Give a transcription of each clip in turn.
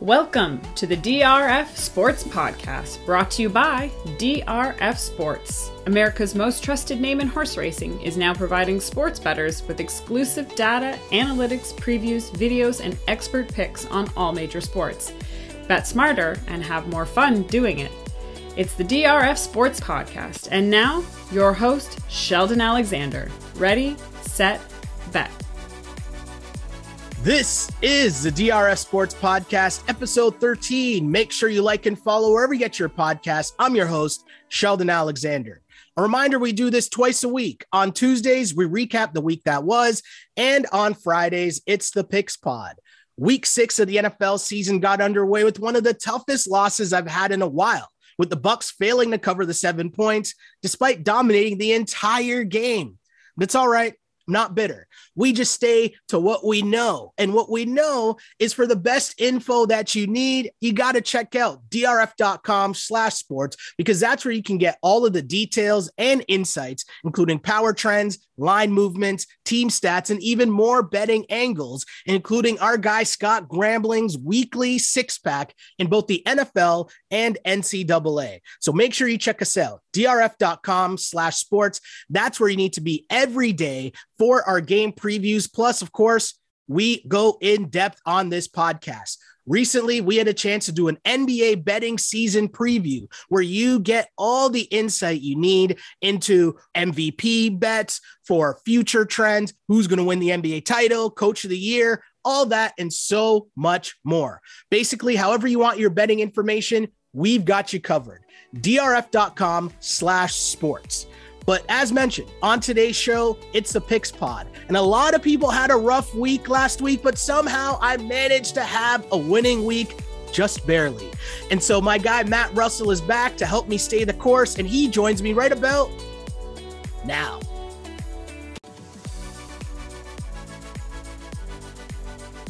Welcome to the DRF Sports Podcast, brought to you by DRF Sports. America's most trusted name in horse racing is now providing sports bettors with exclusive data, analytics, previews, videos, and expert picks on all major sports. Bet smarter and have more fun doing it. It's the DRF Sports Podcast, and now your host, Sheldon Alexander. Ready, set, bet. This is the DRF Sports Podcast, episode 13. Make sure you like and follow wherever you get your podcast. I'm your host, Sheldon Alexander. A reminder, we do this twice a week. On Tuesdays, we recap the week that was, and on Fridays, it's the Picks Pod. Week 6 of the NFL season got underway with one of the toughest losses I've had in a while, with the Bucs failing to cover the 7 points despite dominating the entire game. But it's all right. I'm not bitter. We just stay to what we know. And what we know is, for the best info that you need, you got to check out drf.com/sports, because that's where you can get all of the details and insights, including power trends, line movements, team stats, and even more betting angles, including our guy Scott Grambling's weekly six-pack in both the NFL and NCAA. So make sure you check us out, drf.com/sports. That's where you need to be every day for our game previews. Plus, of course, we go in depth on this podcast. Recently, we had a chance to do an NBA betting season preview where you get all the insight you need into MVP bets for future trends, who's going to win the NBA title, coach of the year, all that, and so much more. Basically, however you want your betting information, we've got you covered. drf.com/sports. But as mentioned, on today's show, it's the Picks Pod. And a lot of people had a rough week last week, but somehow I managed to have a winning week, just barely. And so my guy, Matt Russell, is back to help me stay the course, and he joins me right about now.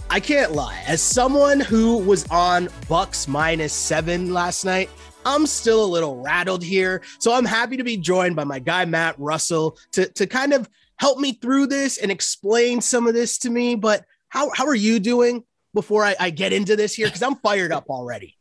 I can't lie. As someone who was on Bucs -7 last night, I'm still a little rattled here. So I'm happy to be joined by my guy, Matt Russell, to kind of help me through this and explain some of this to me. But how are you doing before I get into this here? Because I'm fired up already.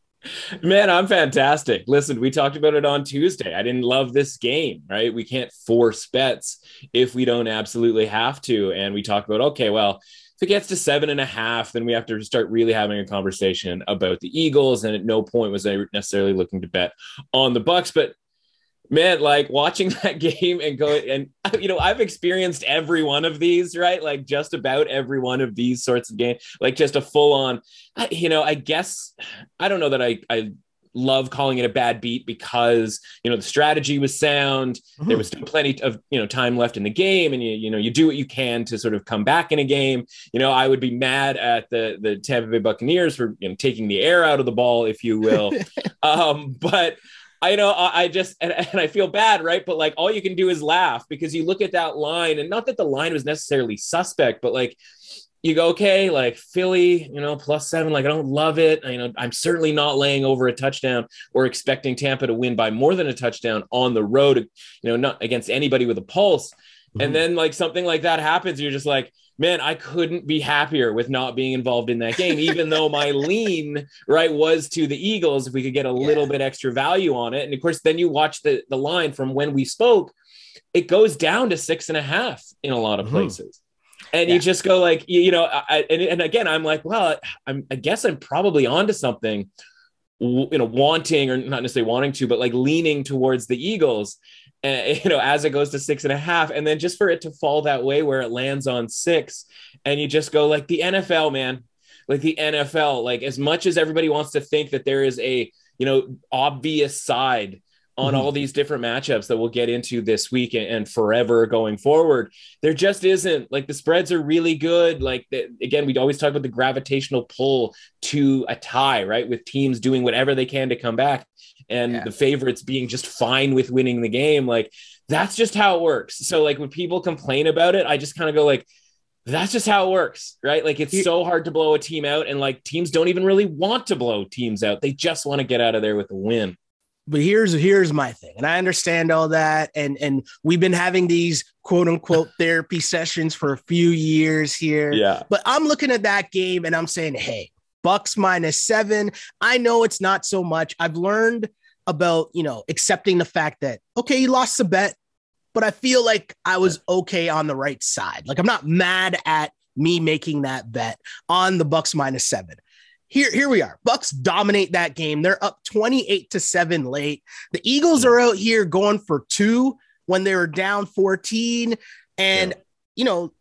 Man, I'm fantastic. Listen, we talked about it on Tuesday. I didn't love this game, right? We can't force bets if we don't absolutely have to. And we talked about, okay, well, if it gets to 7.5, then we have to start really having a conversation about the Eagles. And at no point was I necessarily looking to bet on the Bucs. But man, like watching that game and going, and I've experienced every one of these, right? Like just about every one of these sorts of games, like just a full on, I guess, I don't know that I love calling it a bad beat, because, the strategy was sound. Mm-hmm. There was still plenty of, time left in the game, and you do what you can to sort of come back in a game. I would be mad at the Tampa Bay Buccaneers for taking the air out of the ball, if you will. But I just, and I feel bad, right? But like, all you can do is laugh, because you look at that line, and not that the line was necessarily suspect, but like, you go, okay, like Philly, +7, like I don't love it. I'm certainly not laying over a touchdown or expecting Tampa to win by more than a touchdown on the road, not against anybody with a pulse. Mm-hmm. And then like something like that happens. You're just like, man, I couldn't be happier with not being involved in that game, even though my lean, right, was to the Eagles, if we could get a little bit extra value on it. And of course, then you watch the line from when we spoke, it goes down to 6.5 in a lot of places. And you just go like, and again, I'm like, well, I guess I'm probably onto something, wanting, or not necessarily wanting to, but like leaning towards the Eagles, as it goes to 6.5. And then just for it to fall that way where it lands on 6, and you just go like the NFL, man, like the NFL, like as much as everybody wants to think that there is a, obvious side on all these different matchups that we'll get into this week and forever going forward, there just isn't. Like the spreads are really good. Like again, we always talk about the gravitational pull to a tie, right? With teams doing whatever they can to come back, and the favorites being just fine with winning the game. Like that's just how it works. So like when people complain about it, I just kind of go like, that's just how it works, right? Like it's so hard to blow a team out, and like teams don't even really want to blow teams out. They just want to get out of there with a win. But here's my thing, and I understand all that, and we've been having these quote unquote therapy sessions for a few years here. Yeah. But I'm looking at that game and I'm saying, hey, Bucs -7. I know it's not so much. I've learned about, accepting the fact that, okay, you lost the bet, but I feel like I was okay on the right side. Like, I'm not mad at me making that bet on the Bucs -7. Here we are. Bucs dominate that game. They're up 28-7 late. The Eagles are out here going for 2 when they were down 14. And,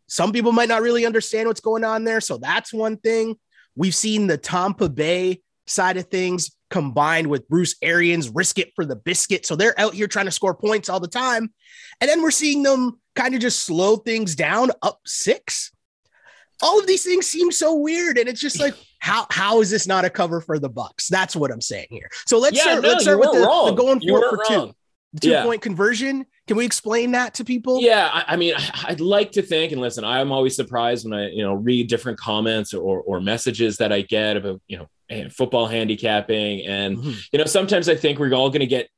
some people might not really understand what's going on there. So that's one thing. We've seen the Tampa Bay side of things combined with Bruce Arians risk it for the biscuit. So they're out here trying to score points all the time. And then we're seeing them kind of just slow things down, up 6. All of these things seem so weird. And it's just like, how is this not a cover for the Bucs? That's what I'm saying here. So let's start with the going for 2. The 2-point conversion. Can we explain that to people? Yeah. I mean, I'd like to think, and listen, I'm always surprised when I, read different comments or messages that I get about, football handicapping. And, sometimes I think we're all going to get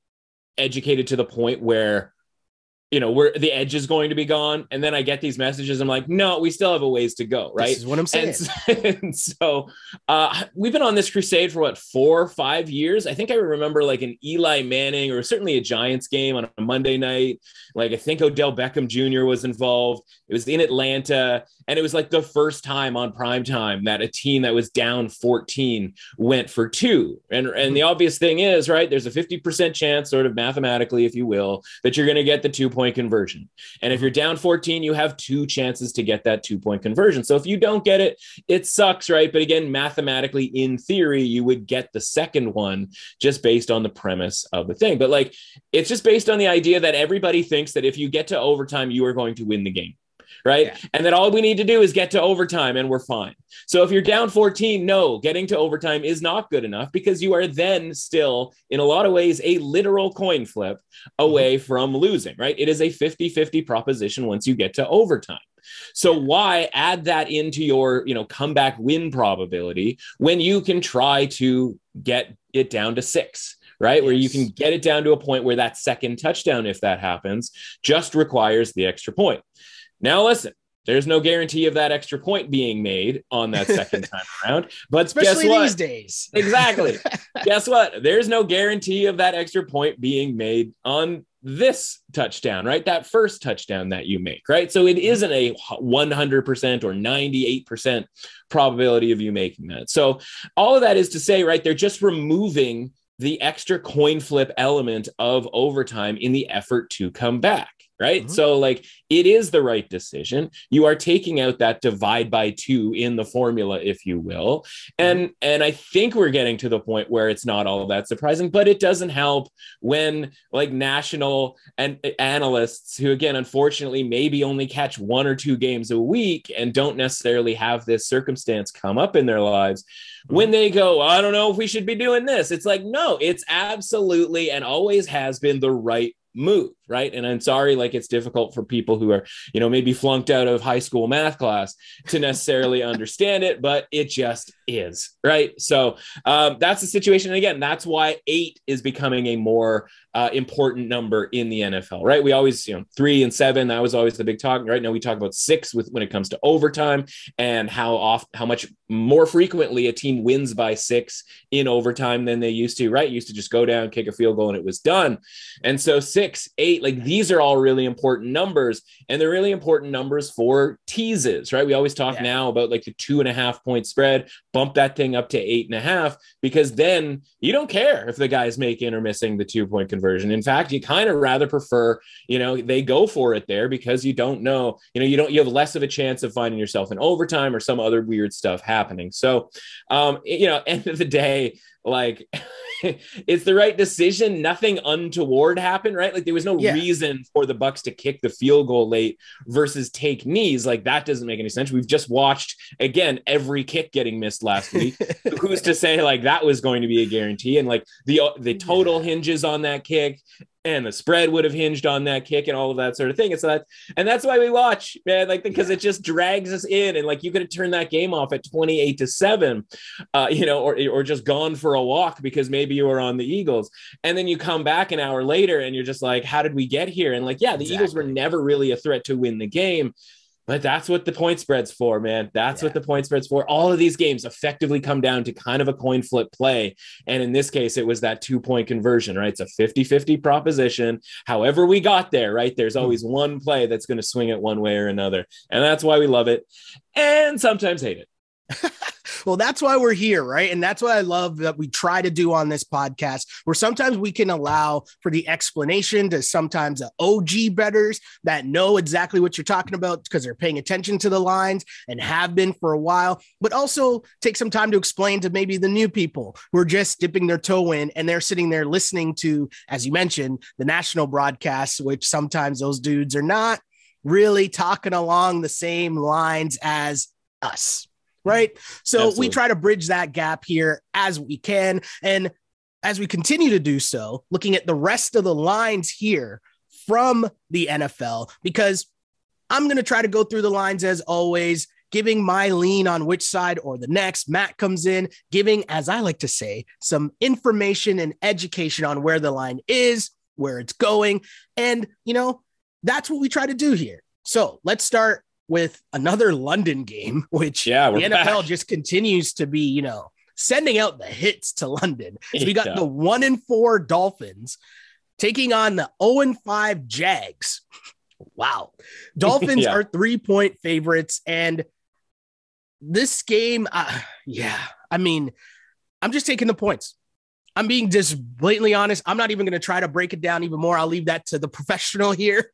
educated to the point where, where the edge is going to be gone. And then I get these messages. I'm like, no, we still have a ways to go. Right. This is what I'm saying. And so we've been on this crusade for 4 or 5 years. I think I remember like an Eli Manning or certainly a Giants game on a Monday night. Like, I think Odell Beckham Jr. was involved. It was in Atlanta. And it was like the first time on primetime that a team that was down 14 went for 2. And the obvious thing is, right, there's a 50% chance, sort of mathematically, if you will, that you're going to get the 2-point conversion. And if you're down 14, you have 2 chances to get that 2-point conversion. So if you don't get it, it sucks, right? But again, mathematically, in theory, you would get the second one just based on the premise of the thing. But like, it's just based on the idea that everybody thinks that if you get to overtime, you are going to win the game. Right. Yeah. And that all we need to do is get to overtime and we're fine. So if you're down 14, no, getting to overtime is not good enough because you are then still, in a lot of ways, a literal coin flip away from losing. Right. It is a 50-50 proposition once you get to overtime. So why add that into your, comeback win probability when you can try to get it down to 6? Right. Yes. Where you can get it down to a point where that second touchdown, if that happens, just requires the extra point. Now, listen, there's no guarantee of that extra point being made on that second time around, but especially guess what? These days. Exactly. Guess what? There's no guarantee of that extra point being made on this touchdown, right? That first touchdown that you make, right? So it isn't a 100% or 98% probability of you making that. So all of that is to say, right, they're just removing the extra coin flip element of overtime in the effort to come back. Right. So like, it is the right decision. You are taking out that divide by 2 in the formula, if you will. And I think we're getting to the point where it's not all that surprising, but it doesn't help when like national and analysts who, again, unfortunately, maybe only catch 1 or 2 games a week and don't necessarily have this circumstance come up in their lives. When they go, I don't know if we should be doing this. It's like, no, it's absolutely and always has been the right move. Right. And I'm sorry, like, it's difficult for people who are, maybe flunked out of high school math class to necessarily understand it, but it just is. Right. So that's the situation. And again, that's why 8 is becoming a more important number in the NFL. Right. We always, 3 and 7, that was always the big talk. Right now we talk about 6 when it comes to overtime and how much more frequently a team wins by 6 in overtime than they used to. Right. Used to just go down, kick a field goal and it was done. And so 6, 8, like, these are all really important numbers, and they're really important numbers for teases, right? We always talk now about like the 2.5 point spread, bump that thing up to 8.5, because then you don't care if the guy's making or missing the 2-point conversion. In fact, you kind of rather prefer, they go for it there because you don't know, you have less of a chance of finding yourself in overtime or some other weird stuff happening. So, end of the day, like, it's the right decision. Nothing untoward happened, right? Like, there was no reason for the Bucs to kick the field goal late versus take knees. Like, that doesn't make any sense. We've just watched, again, every kick getting missed last week. Who's to say like that was going to be a guarantee? And like the total hinges on that kick, and the spread would have hinged on that kick and all of that sort of thing. And that's why we watch, man, like, because it just drags us in. And like, you could have turned that game off at 28-7, or just gone for a walk because maybe you were on the Eagles. And then you come back an hour later and you're just like, how did we get here? And like, the Eagles were never really a threat to win the game. But that's what the point spread's for, man. That's what the point spread's for. All of these games effectively come down to kind of a coin flip play. And in this case, it was that 2-point conversion, right? It's a 50-50 proposition. However we got there, right? There's always one play that's going to swing it one way or another. And that's why we love it and sometimes hate it. Well, that's why we're here, right? And that's what I love that we try to do on this podcast, where sometimes we can allow for the explanation to sometimes the OG bettors that know exactly what you're talking about because they're paying attention to the lines and have been for a while, but also take some time to explain to maybe the new people who are just dipping their toe in and they're sitting there listening to, as you mentioned, the national broadcasts, which sometimes those dudes are not really talking along the same lines as us. Right. So Absolutely. we try to bridge that gap here as we can. And as we continue to do so, looking at the rest of the lines here from the NFL, because I'm going to try to go through the lines as always, giving my lean on which side or the next. Matt comes in, giving, as I like to say, some information and education on where the line is, where it's going. And, you know, that's what we try to do here. So let's start with another London game, which the NFL back. Just continues to be, you know, sending out the hits to London. So we got the 1-4 Dolphins taking on the 0-5 Jags. Wow. Dolphins are 3-point favorites. And this game, I mean, I'm just taking the points. I'm being just blatantly honest. I'm not even going to try to break it down even more. I'll leave that to the professional here.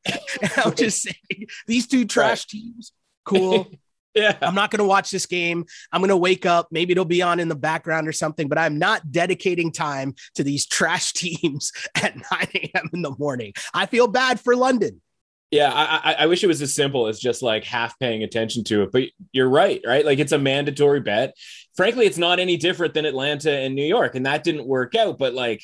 I'm just saying these two trash teams, cool. I'm not going to watch this game. I'm going to wake up. Maybe it'll be on in the background or something, but I'm not dedicating time to these trash teams at 9 a.m. in the morning. I feel bad for London. Yeah, I wish it was as simple as just like half paying attention to it, but you're right? Like it's a mandatory bet. Frankly, it's not any different than Atlanta and New York, and that didn't work out. But like,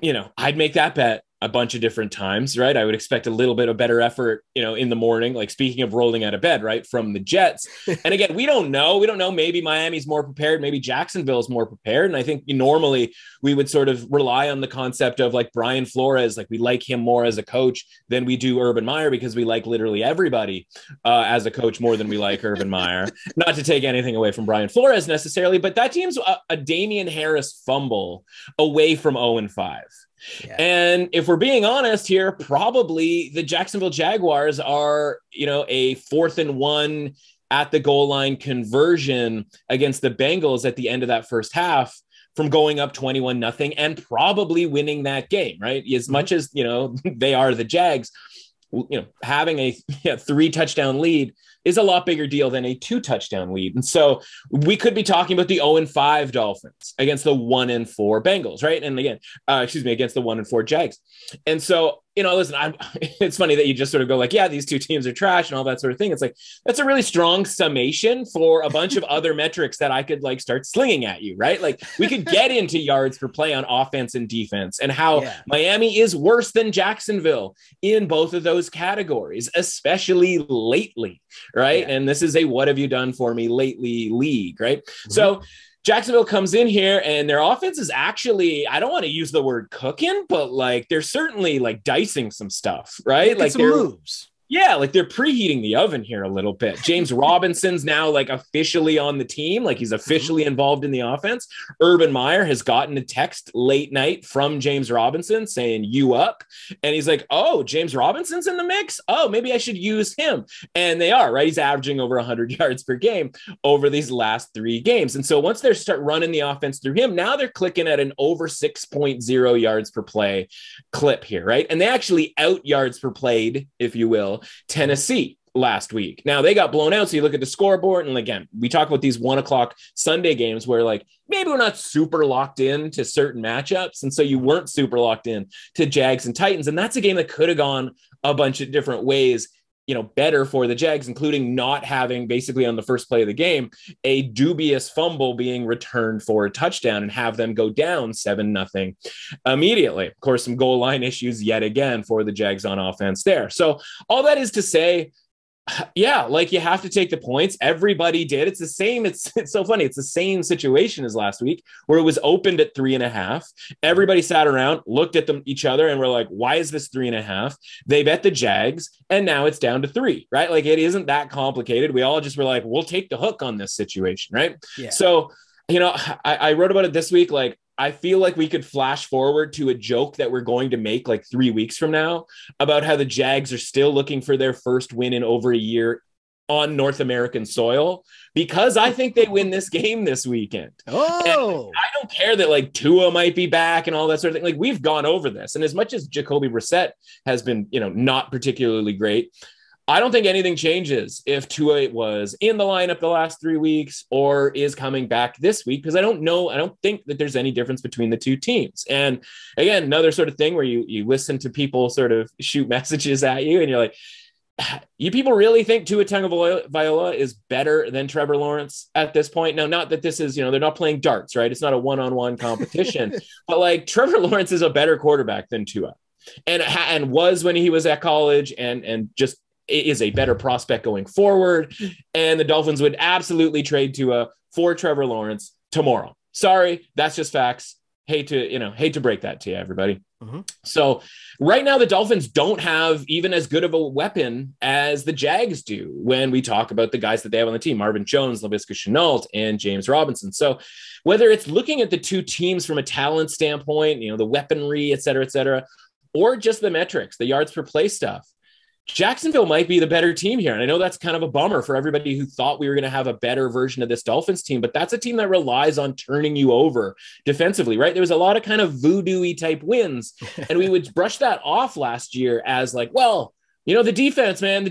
you know, I'd make that bet a bunch of different times, right? I would expect a little bit of better effort, you know, in the morning, like speaking of rolling out of bed, right, from the Jets. And again, we don't know. Maybe Miami's more prepared. Maybe Jacksonville's more prepared. And I think normally we would sort of rely on the concept of like Brian Flores, like we like him more as a coach than we do Urban Meyer because we like literally everybody as a coach more than we like Urban Meyer. Not to take anything away from Brian Flores necessarily, but that team's a Damian Harris fumble away from 0-5. Yeah. And if we're being honest here, probably the Jacksonville Jaguars are, you know, a 4th and 1 at the goal line conversion against the Bengals at the end of that first half from going up 21-0 and probably winning that game, right? As much as, you know, they are the Jags, you know, having a 3-touchdown lead is a lot bigger deal than a 2-touchdown lead. And so we could be talking about the 0-5 Dolphins against the 1-4 Bengals, right? And again, against the 1-4 Jags. And so, you know, listen, it's funny that you just sort of go like, yeah, these two teams are trash and all that sort of thing. It's like, that's a really strong summation for a bunch of other metrics that I could like start slinging at you, right? Like we could get into yards per play on offense and defense and how Miami is worse than Jacksonville in both of those categories, especially lately, right? And this is a what have you done for me lately league, right? So Jacksonville comes in here and their offense is actually, I don't want to use the word cooking, but like they're certainly like dicing some stuff, right? Like some moves. Yeah, like they're preheating the oven here a little bit. James Robinson's now like officially on the team. Like he's officially involved in the offense. Urban Meyer has gotten a text late night from James Robinson saying, you up? And he's like, oh, James Robinson's in the mix? Oh, maybe I should use him. And they are, right? He's averaging over 100 yards per game over these last 3 games. And so once they start running the offense through him, now they're clicking at an over 6.0 yards per play clip here, right? And they actually out yards per played, if you will, Tennessee last week. Now they got blown out. So you look at the scoreboard and again, we talk about these 1:00 Sunday games where like, maybe we're not super locked in to certain matchups. And so you weren't super locked in to Jags and Titans. And that's a game that could have gone a bunch of different ways, you know, better for the Jags, including not having basically on the first play of the game, a dubious fumble being returned for a touchdown and have them go down 7-0 immediately. Of course, some goal line issues yet again for the Jags on offense there. So all that is to say, Yeah, like you have to take the points. Everybody did. It's the same. It's so funny. It's the same situation as last week where it was opened at 3.5. Everybody sat around, looked at each other, and were like, why is this 3.5? They bet the Jags, and now it's down to 3, right? Like it isn't that complicated. We all just were like, we'll take the hook on this situation, right? Yeah. So, I wrote about it this week. Like, I feel like we could flash forward to a joke that we're going to make like 3 weeks from now about how the Jags are still looking for their first win in over a year on North American soil, because I think they win this game this weekend. Oh, and I don't care that like Tua might be back and all that sort of thing. Like we've gone over this. And as much as Jacoby Brissett has been, not particularly great, I don't think anything changes if Tua was in the lineup the last 3 weeks or is coming back this week, because I don't think that there's any difference between the two teams. And again, another sort of thing where you listen to people sort of shoot messages at you and you're like, you people really think Tua Tagovailoa is better than Trevor Lawrence at this point? Now, not that this is, they're not playing darts, right? It's not a one-on-one competition, but like Trevor Lawrence is a better quarterback than Tua and was when he was at college and just is a better prospect going forward. And the Dolphins would absolutely trade Tua for Trevor Lawrence tomorrow. Sorry, that's just facts. Hate to break that to you, everybody. Mm-hmm. So right now, the Dolphins don't have even as good of a weapon as the Jags do when we talk about the guys that they have on the team: Marvin Jones, Laviska Shenault, and James Robinson. So whether it's looking at the two teams from a talent standpoint, the weaponry, et cetera, or just the metrics, the yards per play stuff, Jacksonville might be the better team here. And I know that's kind of a bummer for everybody who thought we were going to have a better version of this Dolphins team, but that's a team that relies on turning you over defensively, right? There was a lot of kind of voodoo-y type wins, and we would brush that off last year as like, well, the defense, man,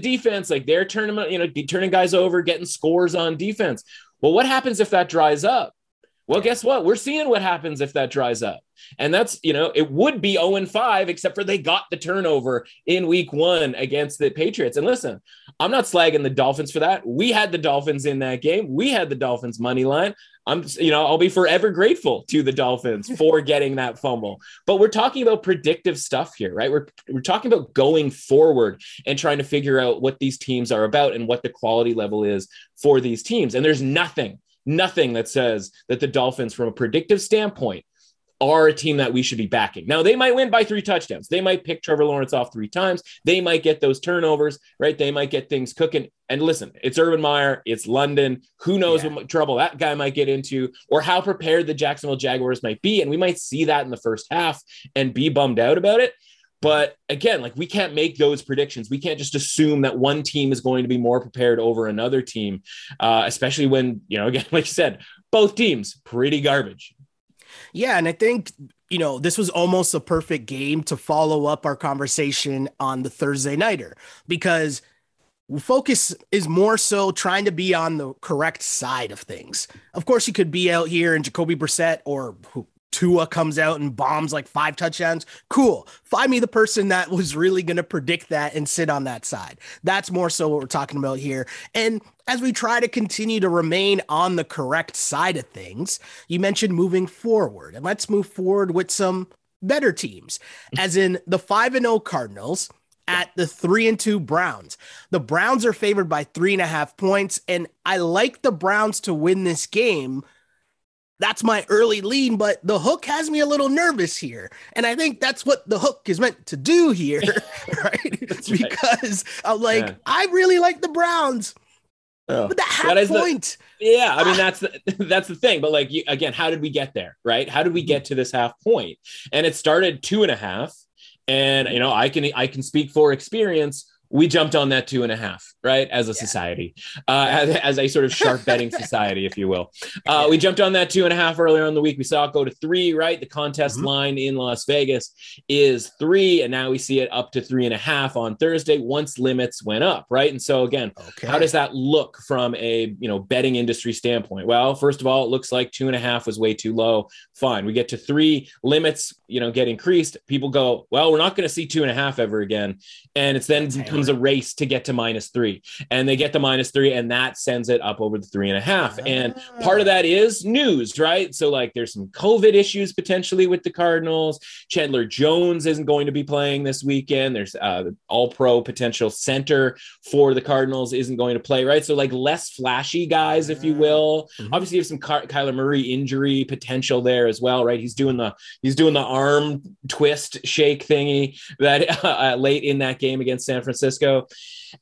like they're turning guys over, getting scores on defense. Well, what happens if that dries up? Well, guess what? We're seeing what happens if that dries up. And that's, it would be 0-5, except for they got the turnover in week 1 against the Patriots. And listen, I'm not slagging the Dolphins for that. We had the Dolphins in that game. We had the Dolphins money line. I'll be forever grateful to the Dolphins for getting that fumble. But we're talking about predictive stuff here, right? We're talking about going forward and trying to figure out what these teams are about and what the quality level is for these teams. And there's nothing that says that the Dolphins, from a predictive standpoint, are a team that we should be backing. Now, they might win by 3 touchdowns. They might pick Trevor Lawrence off 3 times. They might get those turnovers, right? They might get things cooking. And listen, it's Urban Meyer. It's London. Who knows what trouble that guy might get into or how prepared the Jacksonville Jaguars might be. And we might see that in the first half and be bummed out about it. But again, like we can't make those predictions. We can't just assume that one team is going to be more prepared over another team, especially when, again, like you said, both teams pretty garbage. Yeah. And I think, this was almost a perfect game to follow up our conversation on the Thursday nighter, because focus is more so trying to be on the correct side of things. Of course, you could be out here and Jacoby Brissett or Tua comes out and bombs like 5 touchdowns. Cool. Find me the person that was really going to predict that and sit on that side. That's more so what we're talking about here. And as we try to continue to remain on the correct side of things, you mentioned moving forward, and let's move forward with some better teams, as in the 5-0 Cardinals at the 3-2 Browns. The Browns are favored by 3.5 points, and I like the Browns to win this game. That's my early lean, but the hook has me a little nervous here. And I think that's what the hook is meant to do here, right? Because I'm like, I really like the Browns. Oh, but that point. I mean, that's the thing. But like, again, how did we get there, right? How did we get to this half point? And it started 2.5. And, I can speak for experience. We jumped on that 2.5, right? As a society, as a sort of sharp betting society, if you will. We jumped on that 2.5 earlier in the week. We saw it go to 3, right? The contest line in Las Vegas is 3. And now we see it up to 3.5 on Thursday once limits went up, right? And so again, how does that look from a, betting industry standpoint? Well, first of all, it looks like 2.5 was way too low. Fine. We get to 3, limits, get increased. People go, well, we're not going to see 2.5 ever again. And it's then becomes a race to get to -3, and they get the -3, and that sends it up over the 3.5. And part of that is news, right? So like there's some COVID issues potentially with the Cardinals. Chandler Jones isn't going to be playing this weekend. There's all-pro potential center for the Cardinals isn't going to play, right? So like less flashy guys, if you will. Obviously you have some Kyler Murray injury potential there as well, right? He's doing the arm twist shake thingy that late in that game against San Francisco.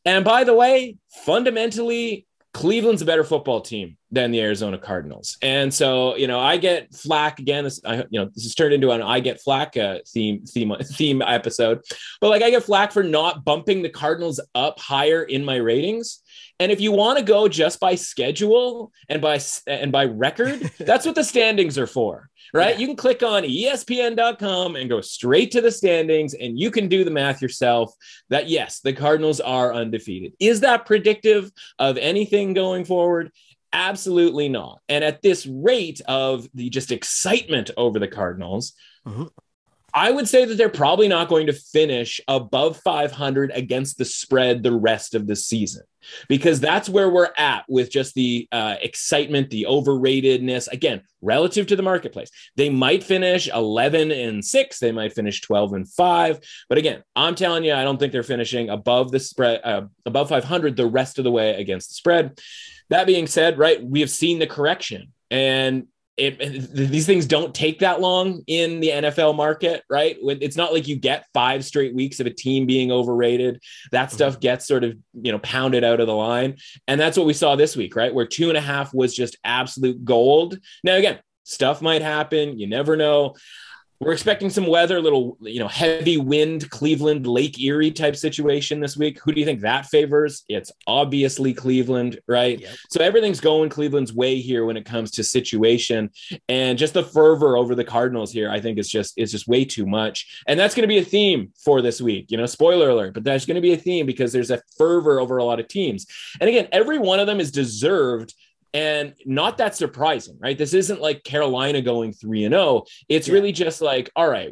And by the way, fundamentally, Cleveland's a better football team than the Arizona Cardinals. And so, I get flack again. This has turned into an I get flack theme episode, but like I get flack for not bumping the Cardinals up higher in my ratings. And if you want to go just by schedule and by record, that's what the standings are for, right? Yeah. You can click on ESPN.com and go straight to the standings, and you can do the math yourself that, yes, the Cardinals are undefeated. Is that predictive of anything going forward? Absolutely not. And at this rate of the just excitement over the Cardinals, I would say that they're probably not going to finish above 500 against the spread the rest of the season, because that's where we're at with just the excitement, the overratedness, again, relative to the marketplace. They might finish 11-6. They might finish 12-5. But again, I'm telling you, I don't think they're finishing above the spread, above 500 the rest of the way against the spread. That being said, right, we have seen the correction, and these things don't take that long in the NFL market, right? It's not like you get 5 straight weeks of a team being overrated. That stuff gets sort of, pounded out of the line. And that's what we saw this week, right? Where 2.5 was just absolute gold. Now, again, stuff might happen. You never know. We're expecting some weather, a little, heavy wind, Cleveland, Lake Erie type situation this week. Who do you think that favors? It's obviously Cleveland, right? Yep. So everything's going Cleveland's way here when it comes to situation, and just the fervor over the Cardinals here, I think is just way too much. And that's going to be a theme for this week, spoiler alert, but that's going to be a theme because there's a fervor over a lot of teams. And again, every one of them is deserved and not that surprising, right? This isn't like Carolina going 3-0. It's really just like, all right,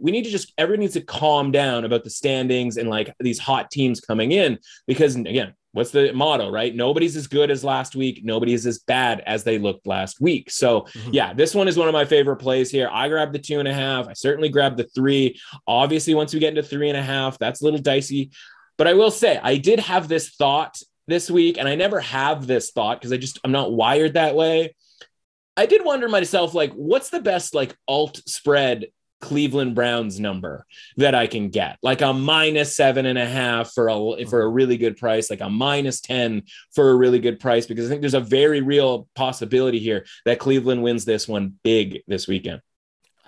everyone needs to calm down about the standings and like these hot teams coming in, because again, what's the motto, right? Nobody's as good as last week. Nobody is as bad as they looked last week. So yeah, this one is one of my favorite plays here. I grabbed the 2.5. I certainly grabbed the 3. Obviously, once we get into 3.5, that's a little dicey, but I will say I did have this thought this week, and I never have this thought because I'm not wired that way. I did wonder myself, like, what's the best like alt spread Cleveland Browns number that I can get? Like a -7.5 for a really good price, like a -10 for a really good price, because I think there's a very real possibility here that Cleveland wins this one big this weekend.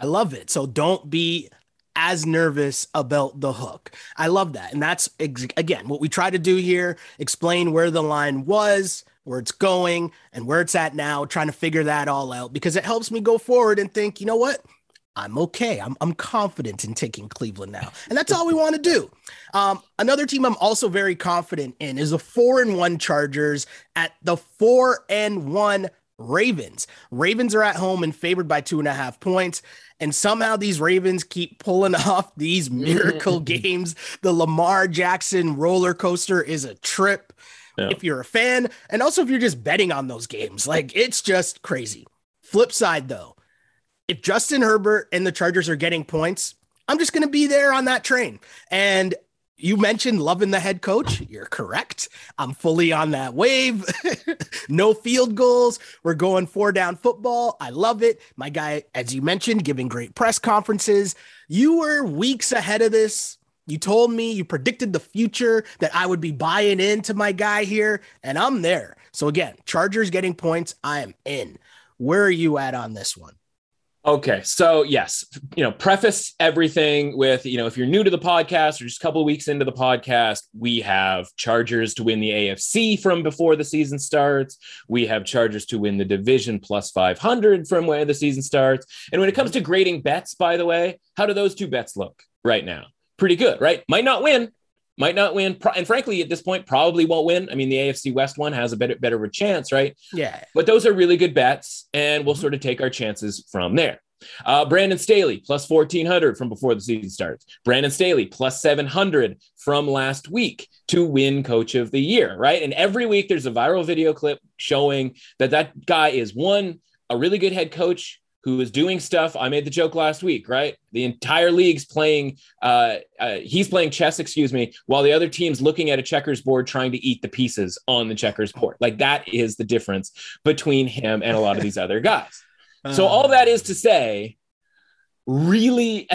I love it. So don't be as nervous about the hook. I love that. And that's, again, what we try to do here, explain where the line was, where it's going, and where it's at now, trying to figure that all out, because it helps me go forward and think, you know what? I'm okay. I'm confident in taking Cleveland now. And that's all we want to do. Another team I'm also very confident in is the 4-1 Chargers at the 4-1 Ravens. Ravens are at home and favored by 2.5 points. And somehow these Ravens keep pulling off these miracle games. The Lamar Jackson roller coaster is a trip. Yeah. If you're a fan, and also if you're just betting on those games, like it's just crazy. Flip side though, if Justin Herbert and the Chargers are getting points, I'm just going to be there on that train. And you mentioned loving the head coach. You're correct. I'm fully on that wave. No field goals. We're going 4-down football. I love it. My guy, as you mentioned, giving great press conferences. You were weeks ahead of this. You told me, you predicted the future, that I would be buying into my guy here, and I'm there. So again, Chargers getting points. I am in. Where are you at on this one? Okay. So yes, preface everything with, if you're new to the podcast or just a couple of weeks into the podcast, we have Chargers to win the AFC from before the season starts. We have Chargers to win the division plus 500 from where the season starts. And when it comes to grading bets, by the way, how do those two bets look right now? Pretty good, right? Might not win, might not win. And frankly, at this point, probably won't win. I mean, the AFC West one has a better of a chance, right? Yeah. But those are really good bets, and we'll sort of take our chances from there. Brandon Staley, plus 1,400 from before the season starts. Brandon Staley, plus 700 from last week to win Coach of the Year, right? And every week there's a viral video clip showing that guy is, one, a really good head coach who is doing stuff. I made the joke last week, right? The entire league's playing, he's playing chess, while the other team's looking at a checkers board trying to eat the pieces on the checkers board. Like, that is the difference between him and a lot of these other guys. So all that is to say, really,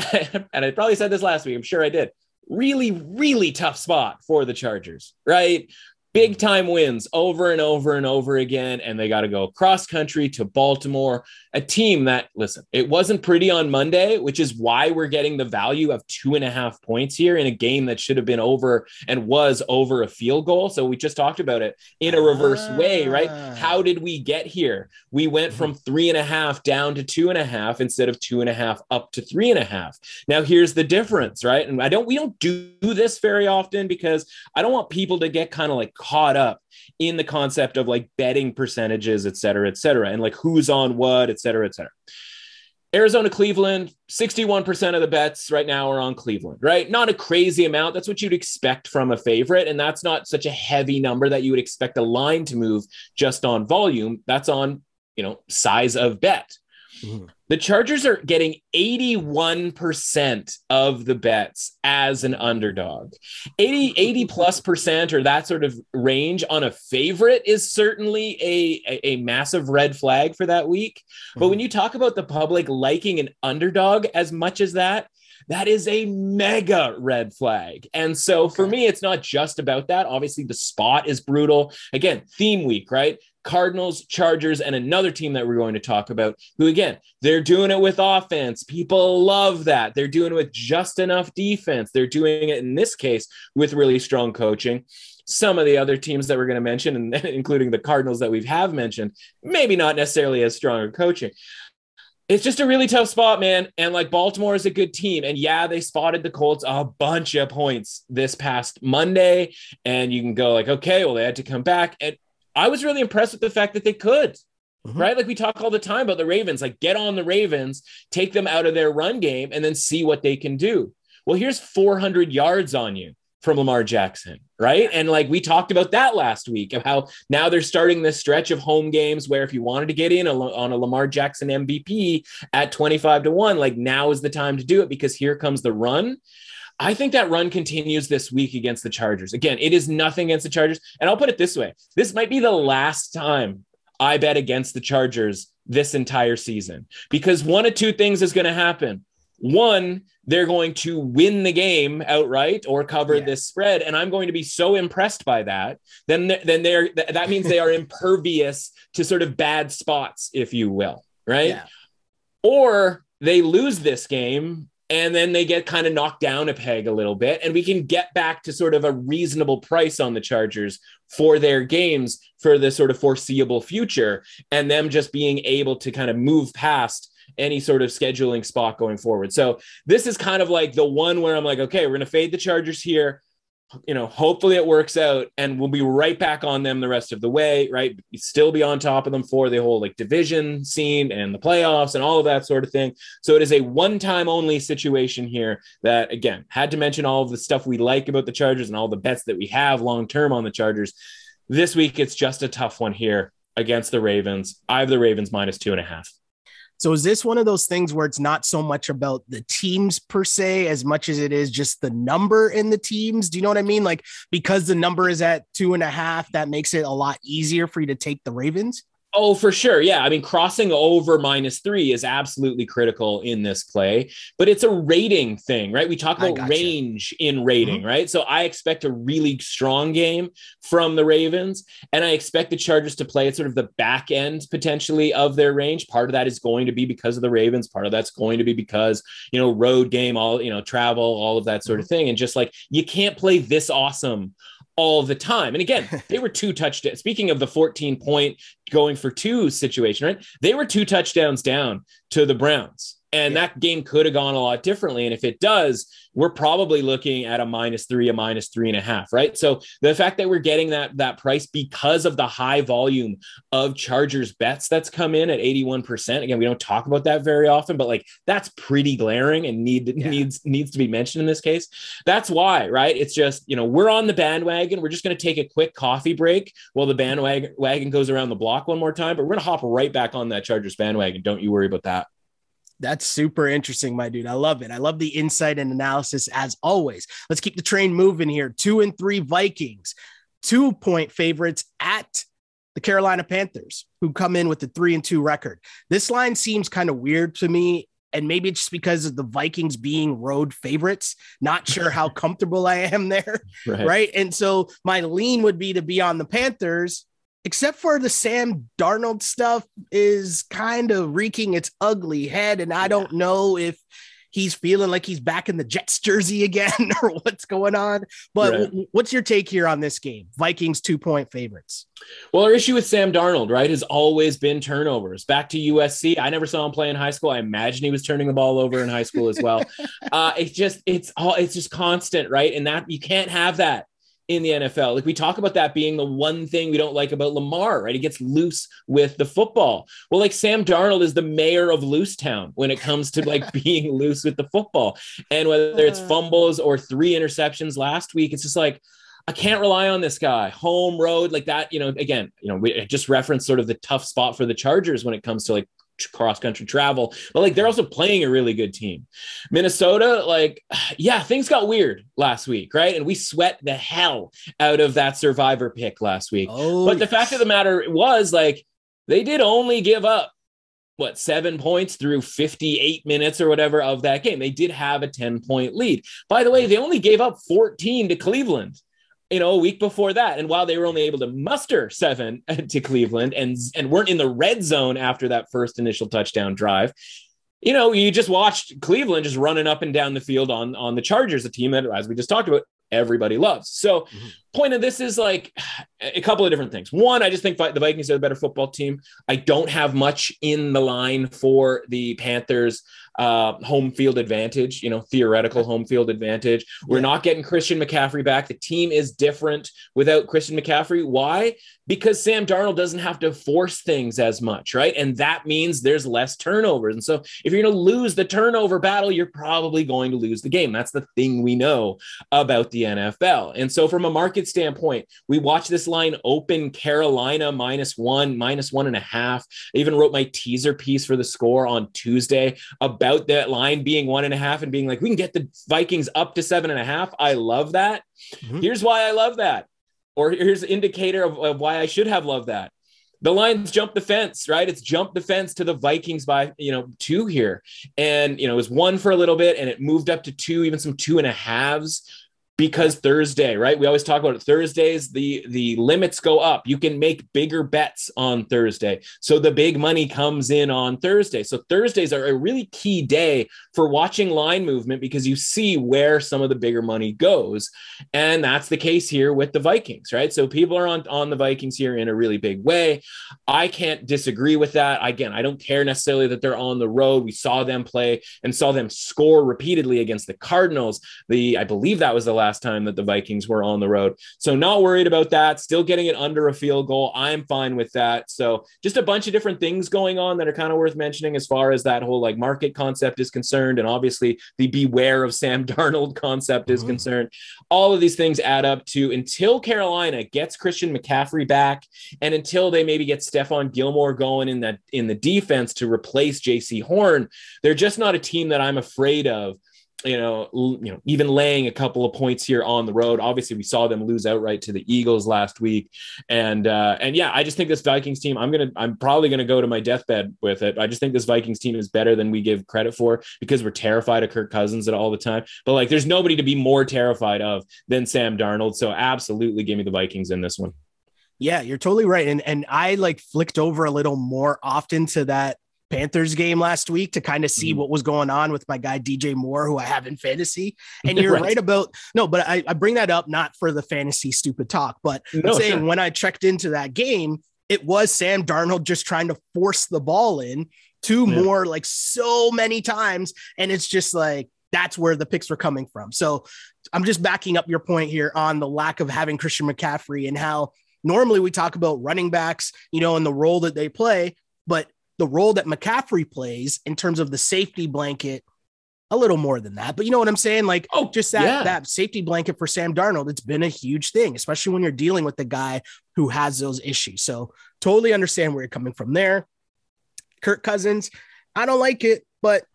and I probably said this last week, I'm sure I did, really, really tough spot for the Chargers, right? Big time wins over and over and over again. And they got to go cross country to Baltimore, a team that, listen, it wasn't pretty on Monday, which is why we're getting the value of 2.5 points here in a game that should have been over and was over a field goal. So we just talked about it in a reverse way, right? How did we get here? We went from 3.5 down to 2.5 instead of 2.5 up to 3.5. Now here's the difference, right? And we don't do this very often because I don't want people to get kind of like caught up in the concept of like betting percentages, et cetera, and like who's on what, et cetera, et cetera. Arizona, Cleveland, 61% of the bets right now are on Cleveland, right? Not a crazy amount. That's what you'd expect from a favorite. And that's not such a heavy number that you would expect a line to move just on volume. That's on, size of bet. Mm-hmm. The Chargers are getting 81% of the bets as an underdog. 80 plus percent or that sort of range on a favorite is certainly a massive red flag for that week. Mm-hmm. But when you talk about the public liking an underdog as much as that is a mega red flag. And so for me, it's not just about that. Obviously, the spot is brutal. Again, theme week, right? Cardinals, Chargers, and another team that we're going to talk about, who, again, they're doing it with offense. People love that. They're doing it with just enough defense. They're doing it, in this case, with really strong coaching. Some of the other teams that we're going to mention, and including the Cardinals that we have mentioned, maybe not necessarily as strong or coaching. It's just a really tough spot, man. And like, Baltimore is a good team. And yeah, they spotted the Colts a bunch of points this past Monday. And you can go like, okay, well, they had to come back. And I was really impressed with the fact that they could, right? Like, we talk all the time about the Ravens, like, get on the Ravens, take them out of their run game, and then see what they can do. Well, here's 400 yards on you from Lamar Jackson, right? And like, we talked about that last week of how now they're starting this stretch of home games where if you wanted to get in on a Lamar Jackson MVP at 25-1, like, now is the time to do it because here comes the run. I think that run continues this week against the Chargers. Again, it is nothing against the Chargers. And I'll put it this way. This might be the last time I bet against the Chargers this entire season, because one of two things is going to happen. One, they're going to win the game outright or cover this spread. And I'm going to be so impressed by that. Then that means they are impervious to sort of bad spots, if you will. Right. Yeah. Or they lose this game and then they get kind of knocked down a peg a little bit, and we can get back to sort of a reasonable price on the Chargers for their games for the sort of foreseeable future, and them just being able to kind of move past any sort of scheduling spot going forward. So this is kind of like the one where I'm like, okay, we're going to fade the Chargers here. Hopefully it works out and we'll be right back on them the rest of the way, right? Still be on top of them for the whole like division scene and the playoffs and all of that sort of thing. So it is a one-time only situation here that, again, had to mention all of the stuff we like about the Chargers and all the bets that we have long-term on the Chargers. This week, it's just a tough one here against the Ravens. I have the Ravens minus 2.5. So is this one of those things where it's not so much about the teams per se, as much as it is just the number in the teams? Do you know what I mean? Like, because the number is at 2.5, that makes it a lot easier for you to take the Ravens? Oh, for sure. Yeah. I mean, crossing over -3 is absolutely critical in this play, but it's a rating thing, right? We talk about range in rating, right? So I expect a really strong game from the Ravens, and I expect the Chargers to play at sort of the back end potentially of their range. Part of that is going to be because of the Ravens. Part of that's going to be because, road game, all, travel, all of that sort of thing. And just like, you can't play this awesome all the time. And again, they were 2 touchdowns. Speaking of the 14-point going for 2 situation, right? They were 2 touchdowns down to the Browns And that game could have gone a lot differently. And if it does, we're probably looking at a -3, a -3.5, right? So the fact that we're getting that price because of the high volume of Chargers bets that's come in at 81%. Again, we don't talk about that very often, but like that's pretty glaring and needs to be mentioned in this case. That's why, right? It's just, we're on the bandwagon. We're just going to take a quick coffee break while the bandwagon goes around the block one more time, but we're going to hop right back on that Chargers bandwagon. Don't you worry about that. That's super interesting, my dude. I love it. I love the insight and analysis as always. Let's keep the train moving here. 2-3 Vikings, 2-point favorites at the Carolina Panthers, who come in with a 3-2 record. This line seems kind of weird to me. And maybe it's just because of the Vikings being road favorites. Not sure how comfortable I am there. Right. And so my lean would be to be on the Panthers, except for the Sam Darnold stuff is kind of wreaking its ugly head. And I don't know if he's feeling like he's back in the Jets jersey again or what's going on. But what's your take here on this game? Vikings 2-point favorites. Well, our issue with Sam Darnold, right, has always been turnovers. Back to USC. I never saw him play in high school. I imagine he was turning the ball over in high school as well. It's just constant, right? And that you can't have that in the NFL. Like we talk about that being the one thing we don't like about Lamar, right? He gets loose with the football. Well, like Sam Darnold is the mayor of Loose Town when it comes to like being loose with the football. And whether it's fumbles or 3 interceptions last week, it's just like, I can't rely on this guy. Home, road, like that, again, we just referenced sort of the tough spot for the Chargers when it comes to like cross-country travel, but like they're also playing a really good team. Minnesota, things got weird last week, right? And we sweat the hell out of that survivor pick last week. The fact of the matter was, like, they did only give up 7 points through 58 minutes or whatever of that game. They did have a 10-point lead. By the way, they only gave up 14 to Cleveland a week before that. And while they were only able to muster 7 to Cleveland and weren't in the red zone after that first initial touchdown drive, you just watched Cleveland just running up and down the field on the Chargers, a team that, as we just talked about, everybody loves. So point of this is like a couple of different things. One, I just think the Vikings are the better football team. I don't have much in the line for the Panthers home field advantage, theoretical home field advantage. We're not getting Christian McCaffrey back. The team is different without Christian McCaffrey. Why? Because Sam Darnold doesn't have to force things as much, right? And that means there's less turnovers. And so if you're going to lose the turnover battle, you're probably going to lose the game. That's the thing we know about the NFL. And so from a market standpoint, we watched this line open Carolina -1, -1.5. I even wrote my teaser piece for the score on Tuesday about that line being 1.5 and being like, we can get the Vikings up to 7.5. I love that. Here's why I love that. Or here's an indicator of why I should have loved that. The Lions jumped the fence, right? It's jumped the fence to the Vikings by, 2 here. And, it was 1 for a little bit and it moved up to 2, even some 2.5s. Because Thursday, right? We always talk about it. Thursdays, the limits go up. You can make bigger bets on Thursday. So the big money comes in on Thursday. So Thursdays are a really key day for watching line movement because you see where some of the bigger money goes. And that's the case here with the Vikings, right? So people are on the Vikings here in a really big way. I can't disagree with that. Again, I don't care necessarily that they're on the road. We saw them play and saw them score repeatedly against the Cardinals. I believe that was the last time that the Vikings were on the road. So not worried about that. Still getting it under a field goal. I'm fine with that. So just a bunch of different things going on that are kind of worth mentioning as far as that whole like market concept is concerned. And obviously the beware of Sam Darnold concept is concerned. All of these things add up to until Carolina gets Christian McCaffrey back and until they maybe get Stephon Gilmore going in the defense to replace JC Horn, they're just not a team that I'm afraid of. Even laying a couple of points here on the road. Obviously, we saw them lose outright to the Eagles last week, and I just think this Vikings team. I'm probably gonna go to my deathbed with it. I just think this Vikings team is better than we give credit for because we're terrified of Kirk Cousins at all the time. But like, there's nobody to be more terrified of than Sam Darnold. So absolutely, give me the Vikings in this one. Yeah, you're totally right, and I like flicked over a little more often to that Panthers game last week to kind of see what was going on with my guy DJ Moore, who I have in fantasy. And you're right about but I bring that up not for the fantasy stupid talk, but when I checked into that game, it was Sam Darnold just trying to force the ball in. two more, like so many times. And it's just like, that's where the picks were coming from. So I'm just backing up your point here on the lack of having Christian McCaffrey and how normally we talk about running backs, you know, and the role that they play, but the role that McCaffrey plays in terms of the safety blanket, a little more than that, but you know what I'm saying? Like, just that safety blanket for Sam Darnold, it's been a huge thing, especially when you're dealing with the guy who has those issues. So totally understand where you're coming from there. Kirk Cousins, I don't like it, but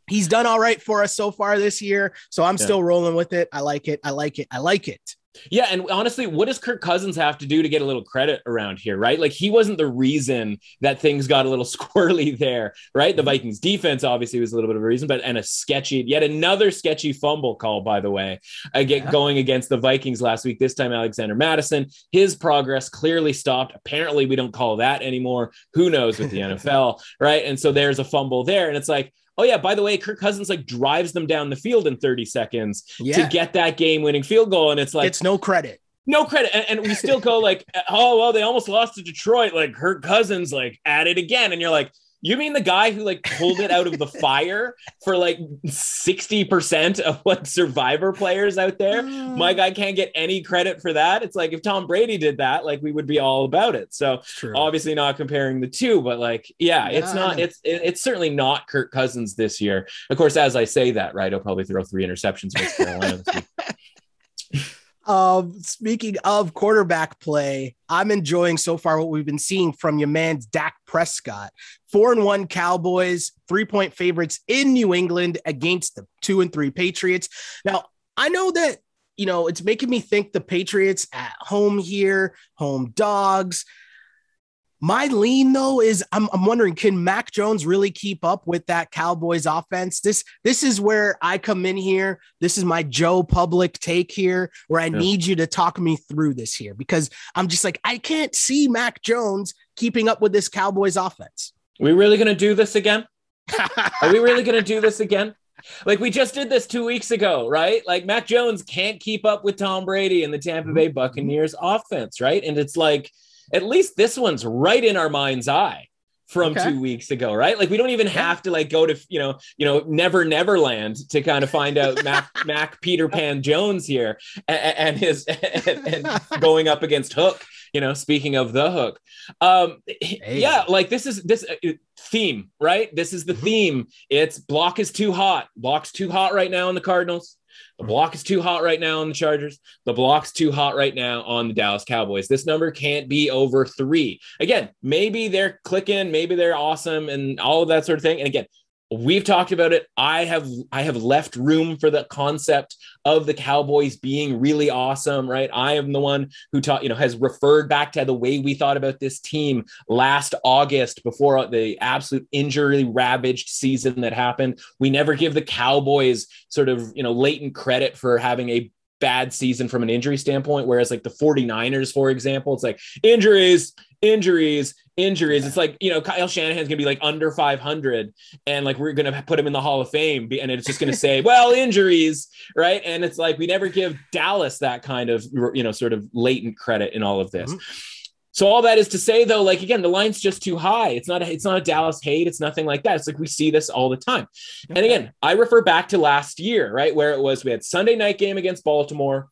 he's done all right for us so far this year. So I'm still rolling with it. I like it. I like it. I like it. Yeah. And honestly, what does Kirk Cousins have to do to get a little credit around here, right? Like he wasn't the reason that things got a little squirrely there, right? The Vikings defense obviously was a little bit of a reason, but yet another sketchy fumble call, by the way, going against the Vikings last week, this time Alexander Mattison, his progress clearly stopped. Apparently we don't call that anymore. Who knows with the NFL, right? And so there's a fumble there. And it's like, oh yeah, by the way, Kirk Cousins like drives them down the field in 30 seconds to get that game-winning field goal. And it's like, it's no credit. No credit. And we still go like, oh, well, they almost lost to Detroit. Like Kirk Cousins like at it again. And you're like, you mean the guy who like pulled it out of the fire for like 60% of like survivor players out there? My guy can't get any credit for that. It's like if Tom Brady did that, like we would be all about it. So obviously not comparing the two, but like, it's certainly not Kirk Cousins this year. Of course, as I say that, right, he'll probably throw 3 interceptions against Carolina this week. Speaking of quarterback play, I'm enjoying so far what we've been seeing from your man's Dak Prescott. 4-1 Cowboys, 3-point favorites in New England against the 2-3 Patriots. Now, I know that, you know, it's making me think the Patriots at home here, home dogs. My lean, though, is I'm wondering, can Mac Jones really keep up with that Cowboys offense? This is where I come in here. This is my Joe Public take here, where I need you to talk me through this here, because I'm just like, I can't see Mac Jones keeping up with this Cowboys offense. Are we really going to do this again? Are we really going to do this again? Like we just did this 2 weeks ago, right? Like Mac Jones can't keep up with Tom Brady and the Tampa Bay Buccaneers offense, right? And it's like, at least this one's right in our mind's eye from 2 weeks ago, right? Like we don't even have to like go to, you know, Neverland to kind of find out Mac Peter Pan Jones here and going up against Hook, you know, speaking of the Hook. Like this theme, right? This is the theme. It's block is too hot. Block's too hot right now on the Cardinals. The block is too hot right now on the Chargers. The block's too hot right now on the Dallas Cowboys. This number can't be over 3. Again, maybe they're clicking, maybe they're awesome and all of that sort of thing. And again, we've talked about it. I have left room for the concept of the Cowboys being really awesome, right? I am the one who has referred back to the way we thought about this team last August before the absolute injury ravaged season that happened. We never give the Cowboys sort of, latent credit for having a bad season from an injury standpoint. Whereas like the 49ers, for example, it's like injuries. It's like, Kyle Shanahan's gonna be like under 500 and like, we're going to put him in the Hall of Fame and it's just going to say, well, injuries. Right. And it's like, we never give Dallas that kind of, sort of latent credit in all of this. So all that is to say though, like, again, the line's just too high. It's not a Dallas hate. It's nothing like that. It's like, we see this all the time. And again, I refer back to last year, right? Where it was, we had Sunday night game against Baltimore.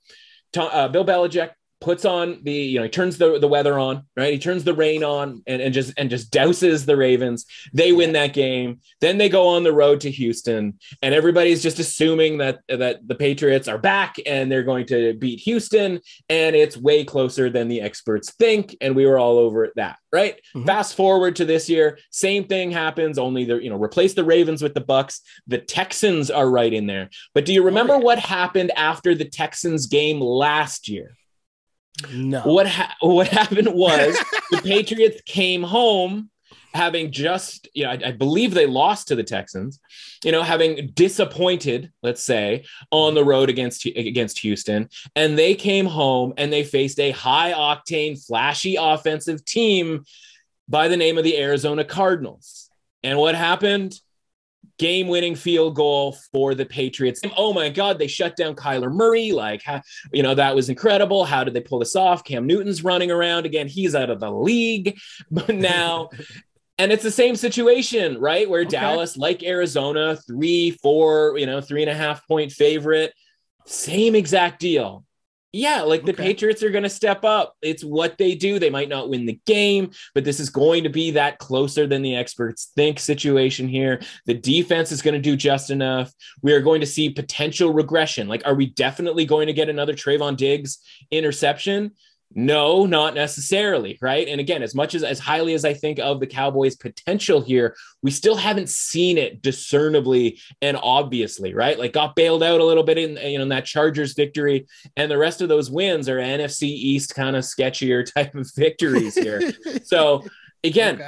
Bill Belichick puts on he turns the weather on, right? He turns the rain on and just douses the Ravens. They win that game. Then they go on the road to Houston and everybody's just assuming that the Patriots are back and they're going to beat Houston. And it's way closer than the experts think. And we were all over that, right? Fast forward to this year, same thing happens, only replace the Ravens with the Bucs. The Texans are right in there. But do you remember what happened after the Texans game last year? No. What happened was the Patriots came home having just, I believe they lost to the Texans, having disappointed, let's say, on the road against Houston. And they came home and they faced a high octane, flashy offensive team by the name of the Arizona Cardinals. And what happened? Game-winning field goal for the Patriots. Oh my God, they shut down Kyler Murray. Like, that was incredible. How did they pull this off? Cam Newton's running around again. He's out of the league but now. And it's the same situation, right? Where Dallas, like Arizona, 3-4, 3.5 point favorite, same exact deal. Yeah, like the Patriots are going to step up. It's what they do. They might not win the game, but this is going to be that closer than the experts think situation here. The defense is going to do just enough. We are going to see potential regression. Like, are we definitely going to get another Trayvon Diggs interception? No, not necessarily, right? And again, as much as highly as I think of the Cowboys' potential here, we still haven't seen it discernibly and obviously, right? Like, got bailed out a little bit in that Chargers victory, and the rest of those wins are NFC East kind of sketchier type of victories here. So again,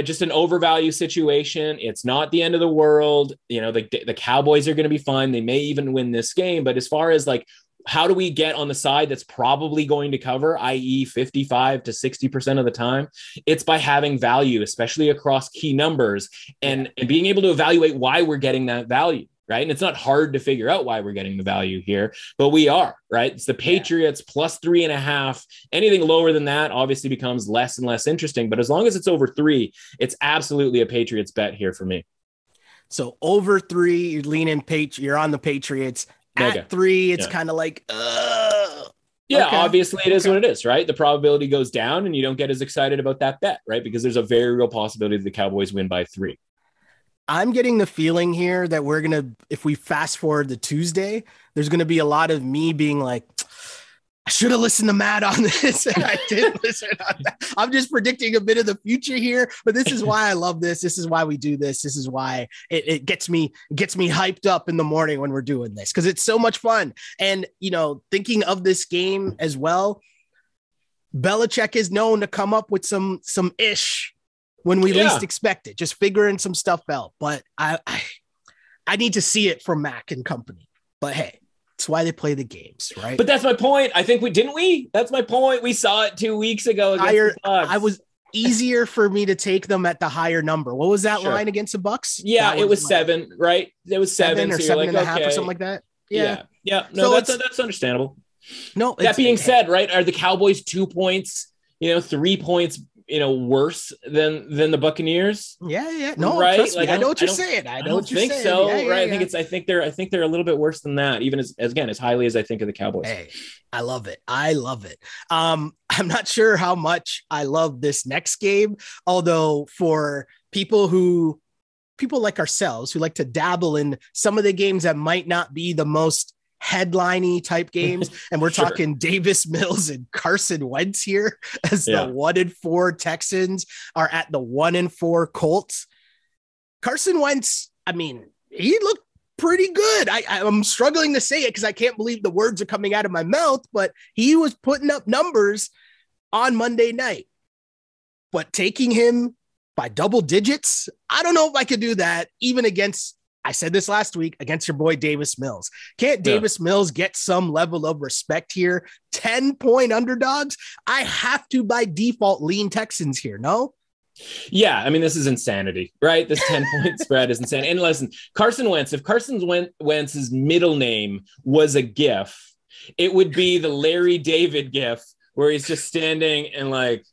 just an overvalue situation. It's not the end of the world. The Cowboys are going to be fine. They may even win this game, but as far as like, how do we get on the side that's probably going to cover, i.e. 55 to 60% of the time? It's by having value, especially across key numbers and being able to evaluate why we're getting that value, right? And it's not hard to figure out why we're getting the value here, but we are, right? It's the Patriots plus 3.5. Anything lower than that obviously becomes less and less interesting, but as long as it's over 3, it's absolutely a Patriots bet here for me. So over 3, you're leaning you're on the Patriots. At 3, it's kind of like, obviously it is what it is, right? The probability goes down and you don't get as excited about that bet, right? Because there's a very real possibility that the Cowboys win by 3. I'm getting the feeling here that if we fast forward to Tuesday, there's going to be a lot of me being like, I should have listened to Matt on this, and I didn't listen on that. I'm just predicting a bit of the future here, but this is why I love this. This is why we do this. This is why it gets me hyped up in the morning when we're doing this, because it's so much fun. And, thinking of this game as well, Belichick is known to come up with some ish when we least expect it, just figuring some stuff out. But I need to see it from Mac and company. But hey, that's why they play the games, right? But that's my point. I think that's my point. We saw it 2 weeks ago against the Bucs. I was easier for me to take them at the higher number. What was that line against the Bucs? Yeah, it was 7, right? It was 7 or 7.5 or something like that. Yeah. No, so that's understandable. No, that being said, right? Are the Cowboys 2 points, 3 points, worse than the Buccaneers? Yeah. No, right. Trust me, I know what you're saying. I don't think so. Right. I think they're a little bit worse than that, even as highly as I think of the Cowboys. Hey, I love it. I'm not sure how much I love this next game, although for people like ourselves who like to dabble in some of the games that might not be the most headliney type games, and we're talking Davis Mills and Carson Wentz here as the 1-4 Texans are at the 1-4 Colts. Carson Wentz, I mean, he looked pretty good. I'm struggling to say it because I can't believe the words are coming out of my mouth, but he was putting up numbers on Monday night. But taking him by double digits, I don't know if I could do that even against, I said this last week, against your boy Davis Mills. Can't Davis Mills get some level of respect here? 10-point underdogs. I have to by default lean Texans here. No? Yeah. I mean, this is insanity, right? This 10-point spread is insane. And listen, Carson Wentz, if Carson Wentz's middle name was a GIF, it would be the Larry David GIF where he's just standing and like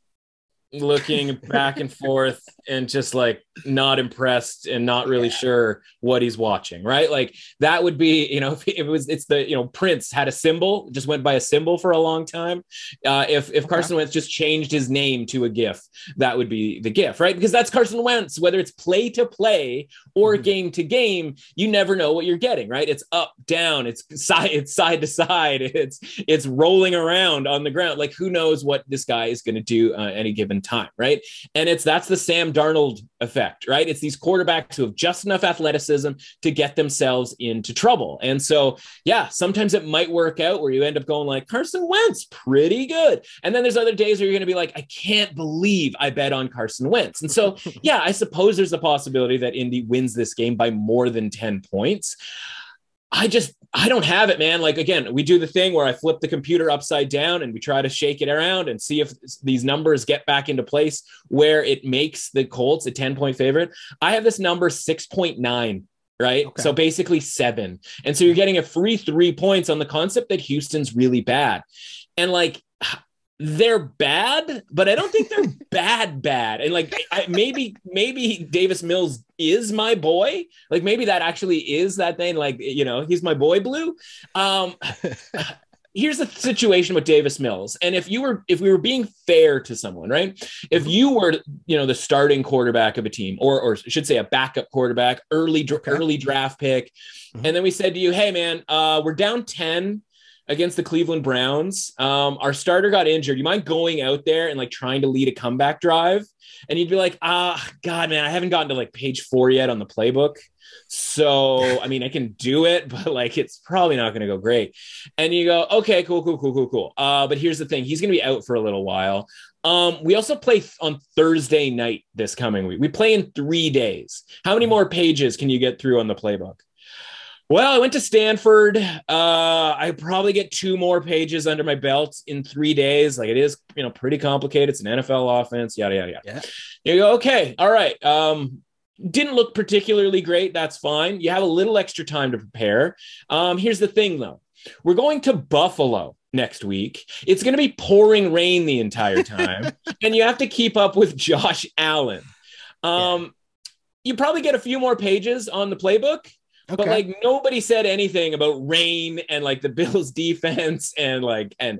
looking back and forth and just like not impressed and not really sure what he's watching, right? Like that would be, if Prince had a symbol, just went by a symbol for a long time. If Carson Wentz just changed his name to a GIF, that would be the GIF, right? Because that's Carson Wentz, whether it's play to play or game to game, you never know what you're getting, right? It's up, down, it's side to side. It's rolling around on the ground. Like who knows what this guy is going to do any given time, right? And that's the Sam Darnold effect, right? It's these quarterbacks who have just enough athleticism to get themselves into trouble. And so, sometimes it might work out where you end up going like Carson Wentz, pretty good. And then there's other days where you're going to be like, I can't believe I bet on Carson Wentz. And so, I suppose there's a possibility that Indy wins this game by more than 10 points. I don't have it, man. Like, again, we do the thing where I flip the computer upside down and we try to shake it around and see if these numbers get back into place where it makes the Colts a 10-point favorite. I have this number 6.9, right? Okay. So basically 7. And so you're getting a free 3 points on the concept that Houston's really bad. And like, they're bad, but I don't think they're bad. And like, maybe Davis Mills is my boy. Like maybe that actually is that thing. Like, he's my boy Blue. Here's the situation with Davis Mills. And if we were being fair to someone, right? If you were, the starting quarterback of a team, or I should say a backup quarterback, early draft pick. And then we said to you, hey man, we're down 10 against the Cleveland Browns. Our starter got injured. You mind going out there and like trying to lead a comeback drive? And you'd be like, God, man, I haven't gotten to like page 4 yet on the playbook. So, I mean, I can do it, but like, it's probably not going to go great. And you go, okay, cool. But here's the thing. He's going to be out for a little while. We also play on Thursday night this coming week. We play in 3 days. How many more pages can you get through on the playbook? Well, I went to Stanford. I probably get 2 more pages under my belt in 3 days. Like it is, pretty complicated. It's an NFL offense, yada, yada, yada. Yeah. You go, okay, all right. Didn't look particularly great. That's fine. You have a little extra time to prepare. Here's the thing though. We're going to Buffalo next week. It's going to be pouring rain the entire time. And you have to keep up with Josh Allen. You probably get a few more pages on the playbook. Okay. But like nobody said anything about rain and like the Bills defense and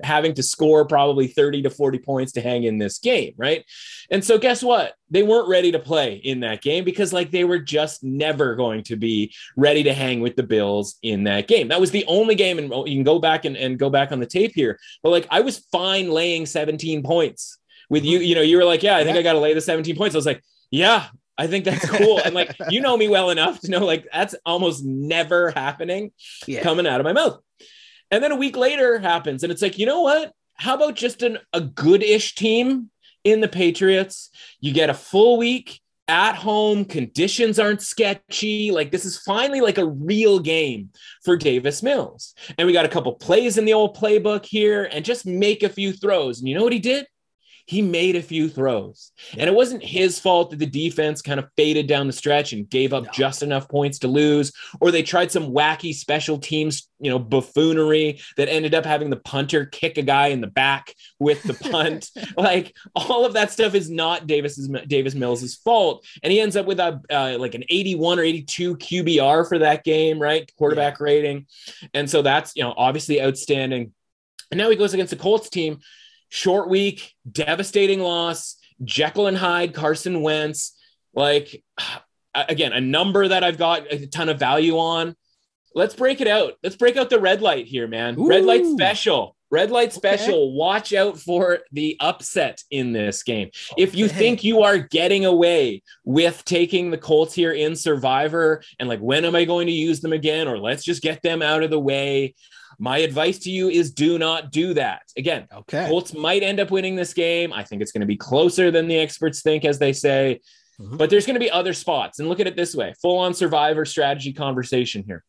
having to score probably 30 to 40 points to hang in this game. Right. And so guess what? They weren't ready to play in that game because like they were just never going to be ready to hang with the Bills in that game. That was the only game. And you can go back and go back on the tape here. But like I was fine laying 17 points with you. You were like, I think I got to lay the 17 points. I was like, yeah. I think that's cool. And like, you know me well enough to know like that's almost never happening coming out of my mouth. And then a week later happens and it's like, you know what? How about just a good-ish team in the Patriots? You get a full week at home. Conditions aren't sketchy. Like this is finally like a real game for Davis Mills. And we got a couple plays in the old playbook here and just make a few throws. And you know what he did? He made a few throws and it wasn't his fault that the defense kind of faded down the stretch and gave up just enough points to lose, or they tried some wacky special teams, buffoonery that ended up having the punter kick a guy in the back with the punt. Like all of that stuff is not Davis Mills' fault. And he ends up with like an 81 or 82 QBR for that game, right? Quarterback rating. And so that's, obviously outstanding. And now he goes against the Colts team. Short week, devastating loss, Jekyll and Hyde, Carson Wentz, like, again, a number that I've got a ton of value on. Let's break it out. Let's break out the red light here, man. Ooh. Red light special. Okay. Watch out for the upset in this game. If you think you are getting away with taking the Colts here in Survivor and like, when am I going to use them again? Or let's just get them out of the way. My advice to you is do not do that. Again, Colts might end up winning this game. I think it's going to be closer than the experts think, as they say, but there's going to be other spots. And look at it this way, full on Survivor strategy conversation here.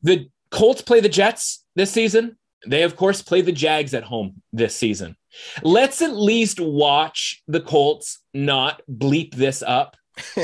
The Colts play the Jets this season. They, of course, play the Jags at home this season. Let's at least watch the Colts not bleep this up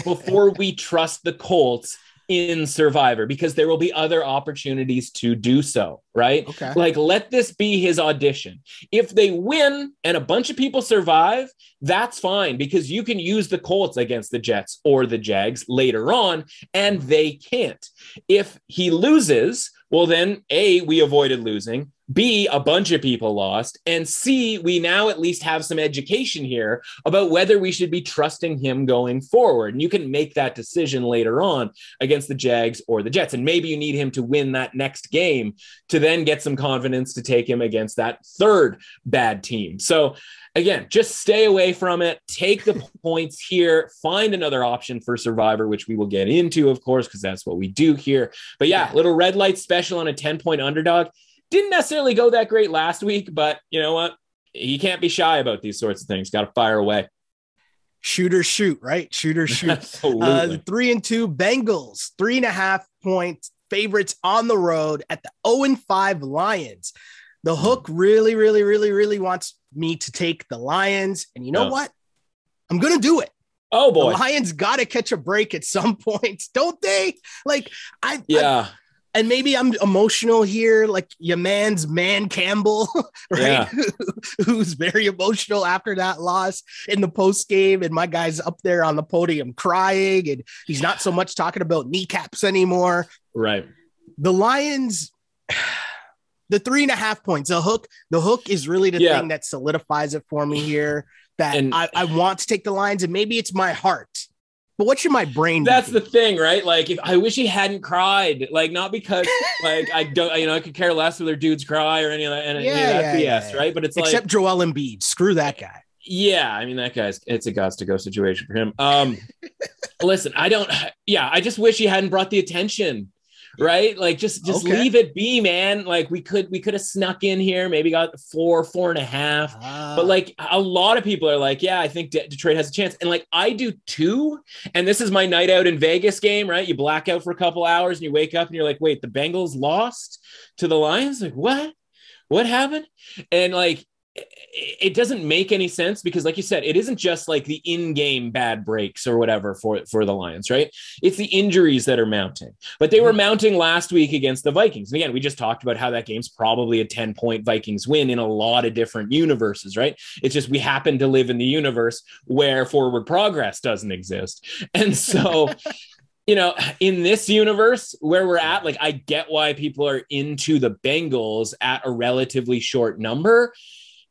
before we trust the Colts in Survivor, because there will be other opportunities to do so, right? Okay. Like, let this be his audition. If they win and a bunch of people survive, that's fine, because you can use the Colts against the Jets or the Jags later on, and they can't. If he loses, well, then A, we avoided losing. B, a bunch of people lost. And C, we now at least have some education here about whether we should be trusting him going forward. And you can make that decision later on against the Jags or the Jets. And maybe you need him to win that next game to then get some confidence to take him against that third bad team. So again, just stay away from it. Take the points here. Find another option for Survivor, which we will get into, of course, because that's what we do here. But yeah, little red light special on a 10-point underdog. Didn't necessarily go that great last week, but you know what? You can't be shy about these sorts of things. Got to fire away. Shoot or shoot, right? Shoot or shoot. Absolutely. 3-2 Bengals, 3.5 points favorites on the road at the 0-5 Lions. The hook really wants me to take the Lions. And you know what? I'm going to do it. Oh boy. The Lions got to catch a break at some point, don't they? Like And maybe I'm emotional here, like your man's Man Campbell, right? Yeah. Who's very emotional after that loss in the post game. And my guy's up there on the podium crying, and he's not so much talking about kneecaps anymore. Right. The Lions, the 3.5 points, the hook is really the thing that solidifies it for me here, that I want to take the Lions, and maybe it's my heart. But what should my brain That's the thing, right? Like, if I wish he hadn't cried, like, not because like I don't, I could care less whether dudes cry or any of that, any of that BS, right? But it's except Joel Embiid, screw that guy. Yeah, I mean, that guy's, it's a gots to go situation for him. Listen, I just wish he hadn't brought the attention. Right? Like, just leave it be, man. Like, we could have snuck in here, maybe got 4.5. But like, a lot of people are like, yeah, I think Detroit has a chance. And like, I do too. And this is my night out in Vegas game, right? You black out for a couple hours and you wake up and you're like, wait, the Bengals lost to the Lions? Like, what happened? And like, it doesn't make any sense, because like you said, it isn't just like the in-game bad breaks or whatever for the Lions, right? It's the injuries that are mounting, but they were mounting last week against the Vikings. And again, we just talked about how that game's probably a 10-point Vikings win in a lot of different universes, right? It's just, we happen to live in the universe where forward progress doesn't exist. And so, in this universe where we're at, like, I get why people are into the Bengals at a relatively short number.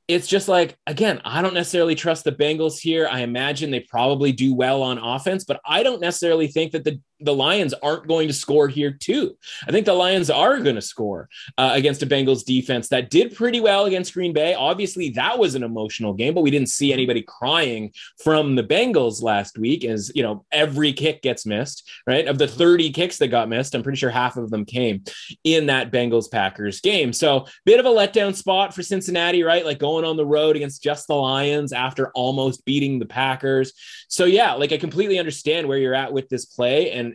It's just like, again, I don't necessarily trust the Bengals here. I imagine they probably do well on offense, but I don't necessarily think that the Lions aren't going to score here too. I think the Lions are going to score against a Bengals defense that did pretty well against Green Bay. Obviously, that was an emotional game, but we didn't see anybody crying from the Bengals last week, as every kick gets missed, right? Of the 30 kicks that got missed, I'm pretty sure half of them came in that Bengals-Packers game. So bit of a letdown spot for Cincinnati, right? Like, going on the road against just the Lions after almost beating the Packers. So yeah, like, I completely understand where you're at with this play. And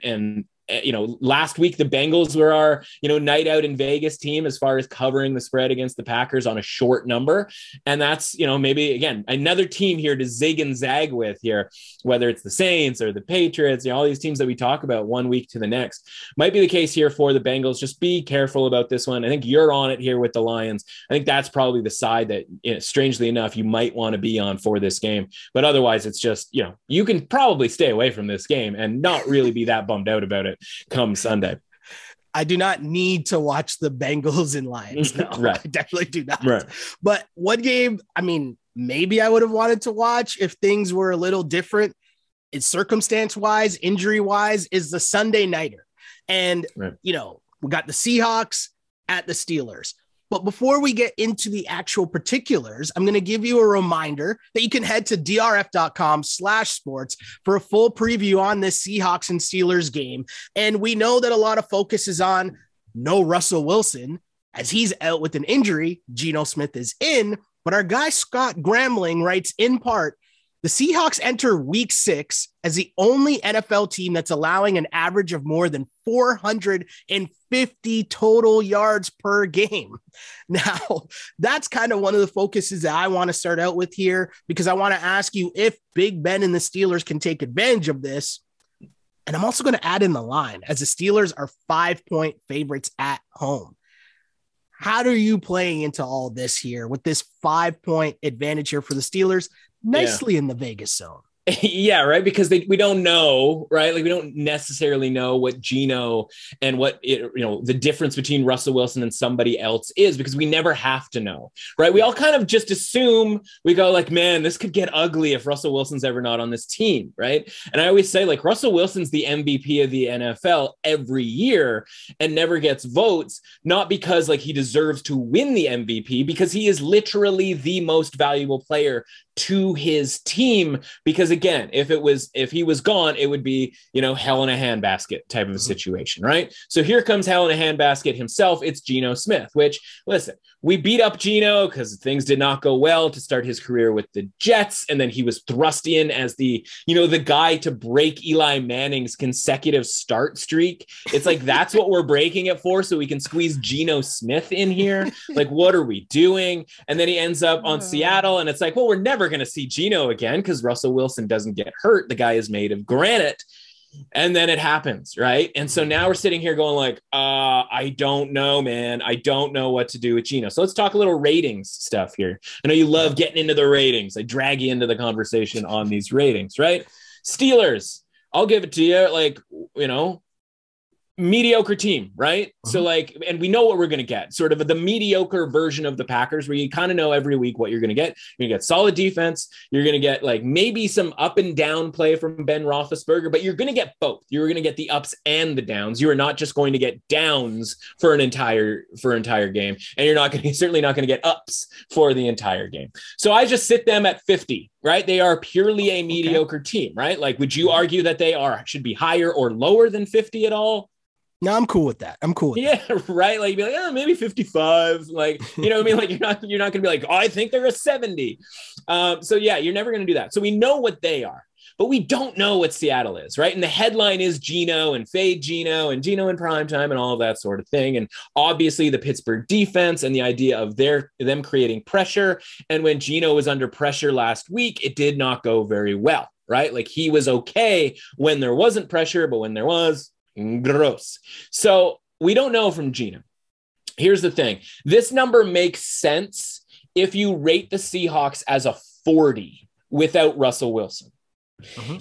last week the Bengals were our, night out in Vegas team as far as covering the spread against the Packers on a short number. And that's, maybe again, another team here to zig and zag with here, whether it's the Saints or the Patriots, all these teams that we talk about one week to the next. Might be the case here for the Bengals. Just be careful about this one. I think you're on it here with the Lions. I think that's probably the side that, strangely enough, you might want to be on for this game. But otherwise, it's just, you can probably stay away from this game and not really be that bummed out about it come Sunday. I do not need to watch the Bengals and Lions. No, right. I definitely do not. Right. But one game, I mean, maybe I would have wanted to watch if things were a little different, it's circumstance-wise, injury-wise, is the Sunday nighter. And, we got the Seahawks at the Steelers. But before we get into the actual particulars, I'm going to give you a reminder that you can head to drf.com/sports for a full preview on this Seahawks and Steelers game. And we know that a lot of focus is on no Russell Wilson, as he's out with an injury. Geno Smith is in, but our guy Scott Gramling writes in part, the Seahawks enter week 6 as the only NFL team that's allowing an average of more than 450 total yards per game. Now, that's kind of one of the focuses that I want to start out with here, because I want to ask you if Big Ben and the Steelers can take advantage of this. And I'm also going to add in the line, as the Steelers are 5-point favorites at home. How are you playing into all this here with this 5-point advantage here for the Steelers? Nicely in the Vegas zone. Yeah, right. Because we don't know, right? Like, we don't necessarily know what Geno and what the difference between Russell Wilson and somebody else is, because we never have to know, right? We all kind of just assume, we go like, man, this could get ugly if Russell Wilson's ever not on this team, right? And I always say, like, Russell Wilson's the MVP of the NFL every year and never gets votes, not because like he deserves to win the MVP, because he is literally the most valuable player to his team. Because again, if he was gone, it would be, hell in a handbasket type of a situation, right? So here comes hell in a handbasket himself. It's Geno Smith, which, listen, we beat up Geno because things did not go well to start his career with the Jets. And then he was thrust in as the guy to break Eli Manning's consecutive start streak. It's like, that's what we're breaking it for, so we can squeeze Geno Smith in here. Like, what are we doing? And then he ends up on Seattle, and it's like, well, we're never going to see Geno again because Russell Wilson doesn't get hurt. The guy is made of granite. And then it happens, right? And so now we're sitting here going like, I don't know, man. I don't know what to do with Geno. So let's talk a little ratings stuff here. I know you love getting into the ratings. I drag you into the conversation on these ratings, right? Steelers, I'll give it to you. Like, you know, mediocre team, right? So like, and we know what we're going to get, sort of the mediocre version of the Packers, where you kind of know every week what you're going to get. You're going to get solid defense. You're going to get like maybe some up and down play from Ben Roethlisberger, but you're going to get both. You're going to get the ups and the downs. You are not just going to get downs for an entire game, and you're certainly not going to get ups for the entire game. So I just sit them at 50. Right? They are purely a mediocre team, right? Like, would you argue that they should be higher or lower than 50 at all? No, I'm cool with that. That. Right. Like, you'd be like, oh, maybe 55. Like, you know what I mean? Like, you're not going to be like, oh, I think they're a 70. So yeah, you're never going to do that. So we know what they are, but we don't know what Seattle is, right? And the headline is Geno and fade Geno and Geno in primetime and all of that sort of thing. And obviously the Pittsburgh defense and the idea of them creating pressure. And when Geno was under pressure last week, it did not go very well, right? Like, he was okay when there wasn't pressure, but when there was, gross. So we don't know from Geno. Here's the thing. This number makes sense if you rate the Seahawks as a 40 without Russell Wilson.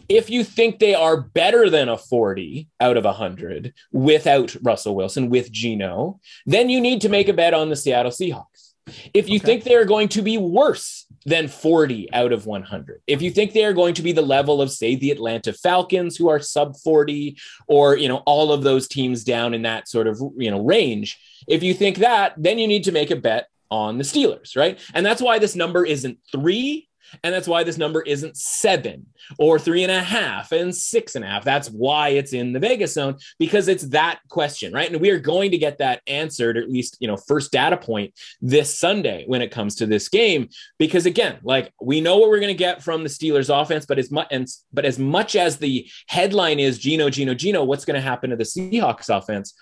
If you think they are better than a 40 out of 100 without Russell Wilson, with Geno, then you need to make a bet on the Seattle Seahawks. If you think they are going to be worse than 40 out of 100, if you think they are going to be the level of, say, the Atlanta Falcons, who are sub 40, or, you know, all of those teams down in that sort of, you know, range, if you think that, then you need to make a bet on the Steelers, right? And that's why this number isn't 3. And that's why this number isn't 7 or 3.5 and 6.5. That's why it's in the Vegas zone, because it's that question, right? And we are going to get that answered, or at least, you know, first data point this Sunday when it comes to this game. Because again, like, we know what we're going to get from the Steelers offense, but as much as the headline is Geno, what's going to happen to the Seahawks offense?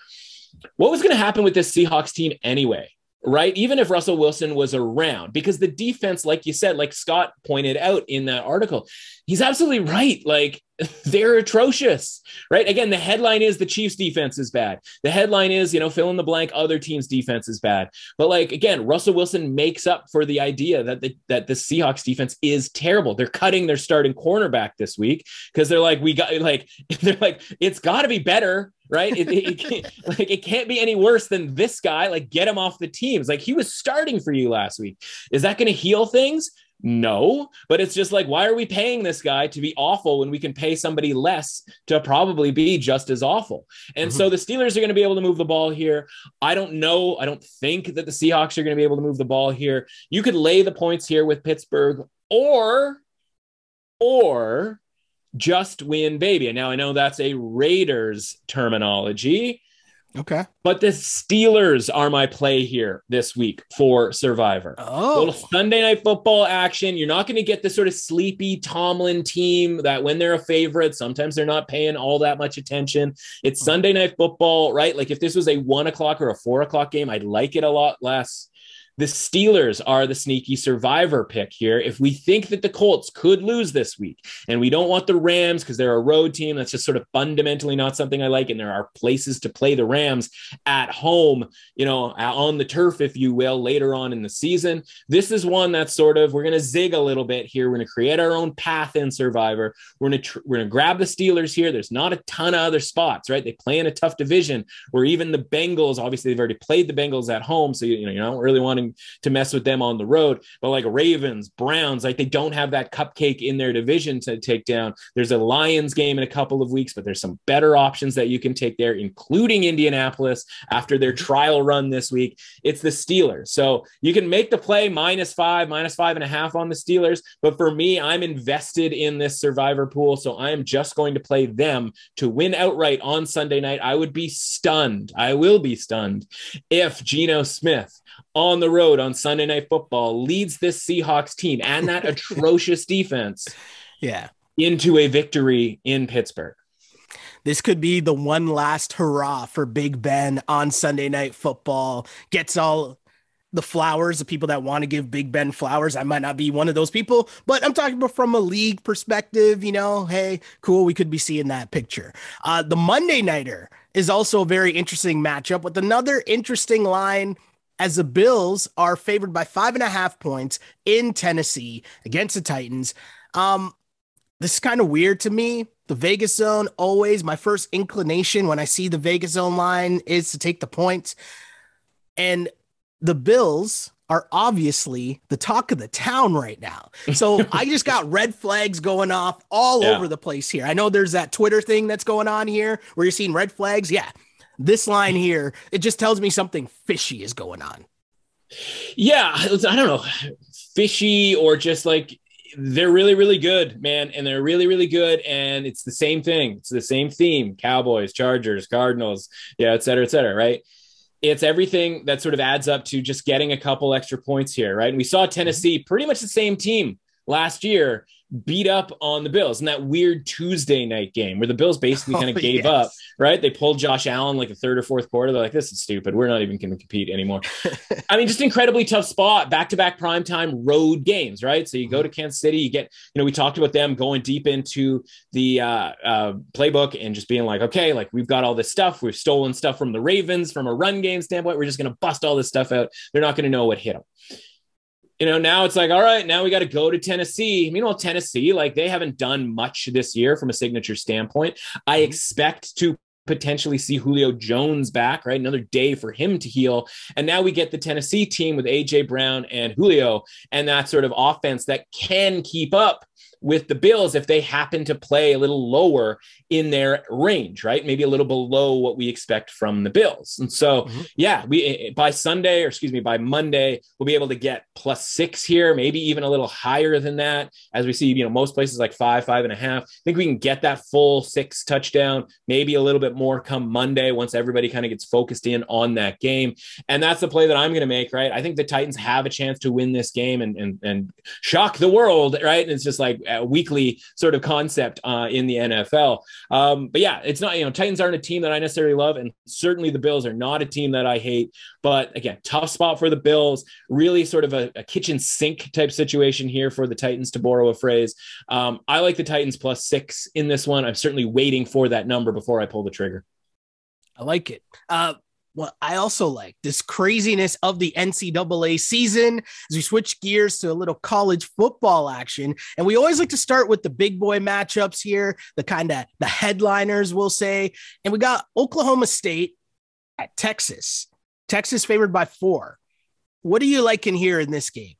What was going to happen with this Seahawks team anyway? Right? Even if Russell Wilson was around, because the defense, like you said, like Scott pointed out in that article, he's absolutely right. Like, they're atrocious, right? Again, the headline is the Chiefs defense is bad. The headline is, you know, fill in the blank, other teams defense is bad. But like, again, Russell Wilson makes up for the idea that the Seahawks defense is terrible. They're cutting their starting cornerback this week because they're like, it's got to be better. Right. It can't be any worse than this guy. Like, get him off the teams. Like, he was starting for you last week. Is that going to heal things? No, but it's just like, why are we paying this guy to be awful when we can pay somebody less to probably be just as awful? And so the Steelers are going to be able to move the ball here. I don't know. I don't think that the Seahawks are going to be able to move the ball here. You could lay the points here with Pittsburgh, or just win, baby. And now I know that's a Raiders terminology. Okay. But the Steelers are my play here this week for Survivor. Oh. A little Sunday Night Football action. You're not going to get the sort of sleepy Tomlin team that when they're a favorite, sometimes they're not paying all that much attention. It's Sunday Night Football, right? Like, if this was a 1 o'clock or a 4 o'clock game, I'd like it a lot less. The Steelers are the sneaky survivor pick here. If we think that the Colts could lose this week, and we don't want the Rams because they're a road team, that's just sort of fundamentally not something I like. And there are places to play the Rams at home, you know, on the turf, if you will, later on in the season. This is one that's sort of, we're going to zig a little bit here. We're going to create our own path in Survivor. We're going to grab the Steelers here. There's not a ton of other spots, right? They play in a tough division where even the Bengals, obviously they've already played the Bengals at home. So, you know, you're not really wanting to mess with them on the road, but like Ravens, Browns, like, they don't have that cupcake in their division to take down. There's a Lions game in a couple of weeks, but there's some better options that you can take there, including Indianapolis after their trial run this week. It's the Steelers. So you can make the play -5, -5.5 on the Steelers. But for me, I'm invested in this Survivor pool. So I am just going to play them to win outright on Sunday night. I would be stunned. I will be stunned if Geno Smith on the road on Sunday Night Football leads this Seahawks team and that atrocious defense into a victory in Pittsburgh. This could be the one last hurrah for Big Ben on Sunday Night Football. Gets all the flowers, the people that want to give Big Ben flowers. I might not be one of those people, but I'm talking about from a league perspective, hey, cool. We could be seeing that picture. The Monday nighter is also a very interesting matchup with another interesting line, as the Bills are favored by 5.5 points in Tennessee against the Titans. This is kind of weird to me. The Vegas zone, always my first inclination when I see the Vegas zone line is to take the points. And the Bills are obviously the talk of the town right now. So I just got red flags going off all over the place here. I know there's that Twitter thing that's going on here where you're seeing red flags. Yeah. This line here, it just tells me something fishy is going on. Yeah. I don't know. Fishy or just like, they're really, really good, man. And they're really, really good. And it's the same thing. It's the same theme. Cowboys, Chargers, Cardinals, et cetera, right? It's everything that sort of adds up to just getting a couple extra points here, right? And we saw Tennessee, pretty much the same team last year, beat up on the Bills in that weird Tuesday night game where the Bills basically kind of gave up, right? They pulled Josh Allen like the third or fourth quarter. They're like, this is stupid. We're not even going to compete anymore. I mean, just incredibly tough spot, back-to-back primetime road games, right? So you go to Kansas City, you get, we talked about them going deep into the playbook and just being like, okay, like we've got all this stuff. We've stolen stuff from the Ravens from a run game standpoint. We're just going to bust all this stuff out. They're not going to know what hit them. Now it's like, all right, now we got to go to Tennessee. Meanwhile, Tennessee, like they haven't done much this year from a signature standpoint. I expect to potentially see Julio Jones back, right? Another day for him to heal. And now we get the Tennessee team with AJ Brown and Julio and that sort of offense that can keep up with the Bills if they happen to play a little lower in their range, right? Maybe a little below what we expect from the Bills. And so, by Monday, we'll be able to get +6 here, maybe even a little higher than that. As we see, most places like 5.5. I think we can get that full 6 touchdown, maybe a little bit more come Monday once everybody kind of gets focused in on that game. And that's the play that I'm going to make, right? I think the Titans have a chance to win this game and shock the world, right? And it's just like a weekly sort of concept in the NFL. But yeah, it's not, Titans aren't a team that I necessarily love. And certainly the Bills are not a team that I hate, but again, tough spot for the Bills, really sort of a kitchen sink type situation here for the Titans, to borrow a phrase. I like the Titans +6 in this one. I'm certainly waiting for that number before I pull the trigger. I like it. Well, I also like this craziness of the NCAA season as we switch gears to a little college football action. And we always like to start with the big boy matchups here, the headliners, we'll say. And we got Oklahoma State at Texas. Texas favored by 4. What do you like in here in this game?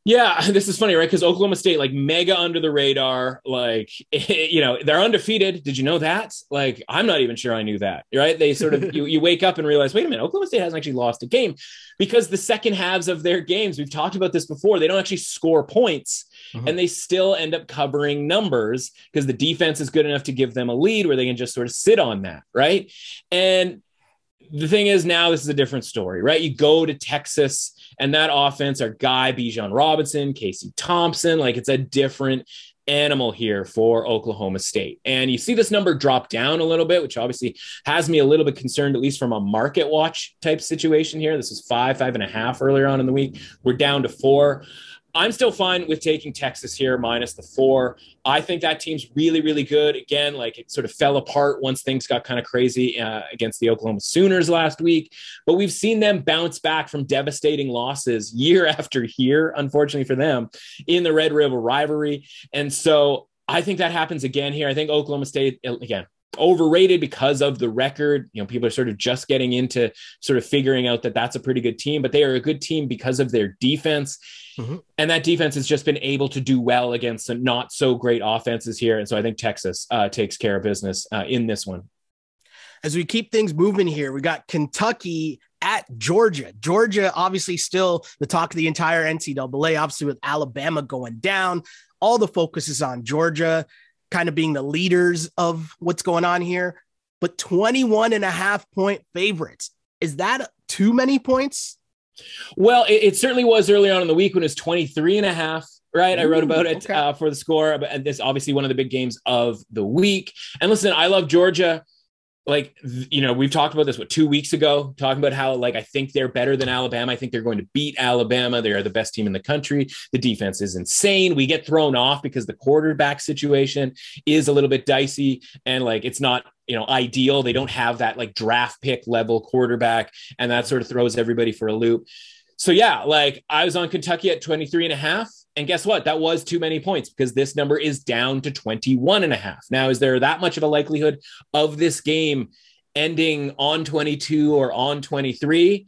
Yeah, this is funny, right? Because Oklahoma State, like mega under the radar, like, they're undefeated. Did you know that? Like, I'm not even sure I knew that, right? They sort of, you wake up and realize, wait a minute, Oklahoma State hasn't actually lost a game because the second halves of their games, we've talked about this before, they don't actually score points and they still end up covering numbers because the defense is good enough to give them a lead where they can just sort of sit on that, right? And the thing is, now this is a different story, right? You go to Texas and that offense, our guy, Bijan Robinson, Casey Thompson, like it's a different animal here for Oklahoma State. And you see this number drop down a little bit, which obviously has me a little bit concerned, at least from a market watch type situation here. This was 5.5 earlier on in the week. We're down to 4. I'm still fine with taking Texas here minus the 4. I think that team's really, really good. Again, like it sort of fell apart once things got kind of crazy against the Oklahoma Sooners last week. But we've seen them bounce back from devastating losses year after year, unfortunately for them, in the Red River rivalry. And so I think that happens again here. I think Oklahoma State, again, overrated because of the record. People are sort of just getting into sort of figuring out that that's a pretty good team, but they are a good team because of their defense. And that defense has just been able to do well against some not so great offenses here. And so I think Texas takes care of business in this one. As we keep things moving here, we got Kentucky at Georgia. Georgia, obviously still the talk of the entire NCAA, obviously with Alabama going down. All the focus is on Georgia kind of being the leaders of what's going on here, but 21.5 point favorites. Is that too many points? Well, it certainly was early on in the week when it was 23.5, right? I wrote about it for the score. And this obviously one of the big games of the week. And listen, I love Georgia. like, we've talked about this, 2 weeks ago, talking about how, like, I think they're better than Alabama. I think they're going to beat Alabama. They are the best team in the country. The defense is insane. We get thrown off because the quarterback situation is a little bit dicey and, like, it's not, ideal. They don't have that, like, draft pick level quarterback, and that sort of throws everybody for a loop. So yeah, like, I was on Kentucky at 23.5. And guess what? That was too many points because this number is down to 21.5. Now, is there that much of a likelihood of this game ending on 22 or on 23?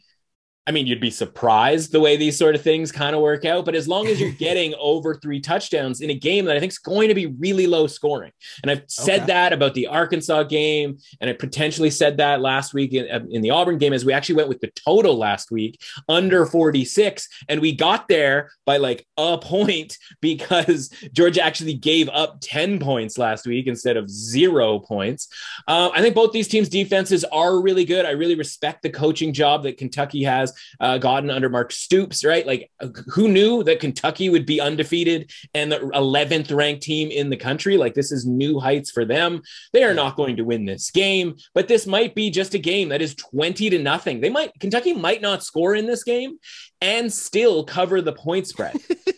I mean, you'd be surprised the way these sort of things kind of work out. But as long as you're getting over 3 touchdowns in a game that I think is going to be really low scoring. And I've said that about the Arkansas game. And I potentially said that last week in the Auburn game, as we actually went with the total last week, under 46. And we got there by like a point because Georgia actually gave up 10 points last week instead of 0 points. I think both these teams' defenses are really good. I really respect the coaching job that Kentucky has gotten under Mark Stoops, right? Like, who knew that Kentucky would be undefeated and the 11th ranked team in the country? Like, this is new heights for them. They are not going to win this game, but this might be just a game that is 20-0. Kentucky might not score in this game and still cover the point spread,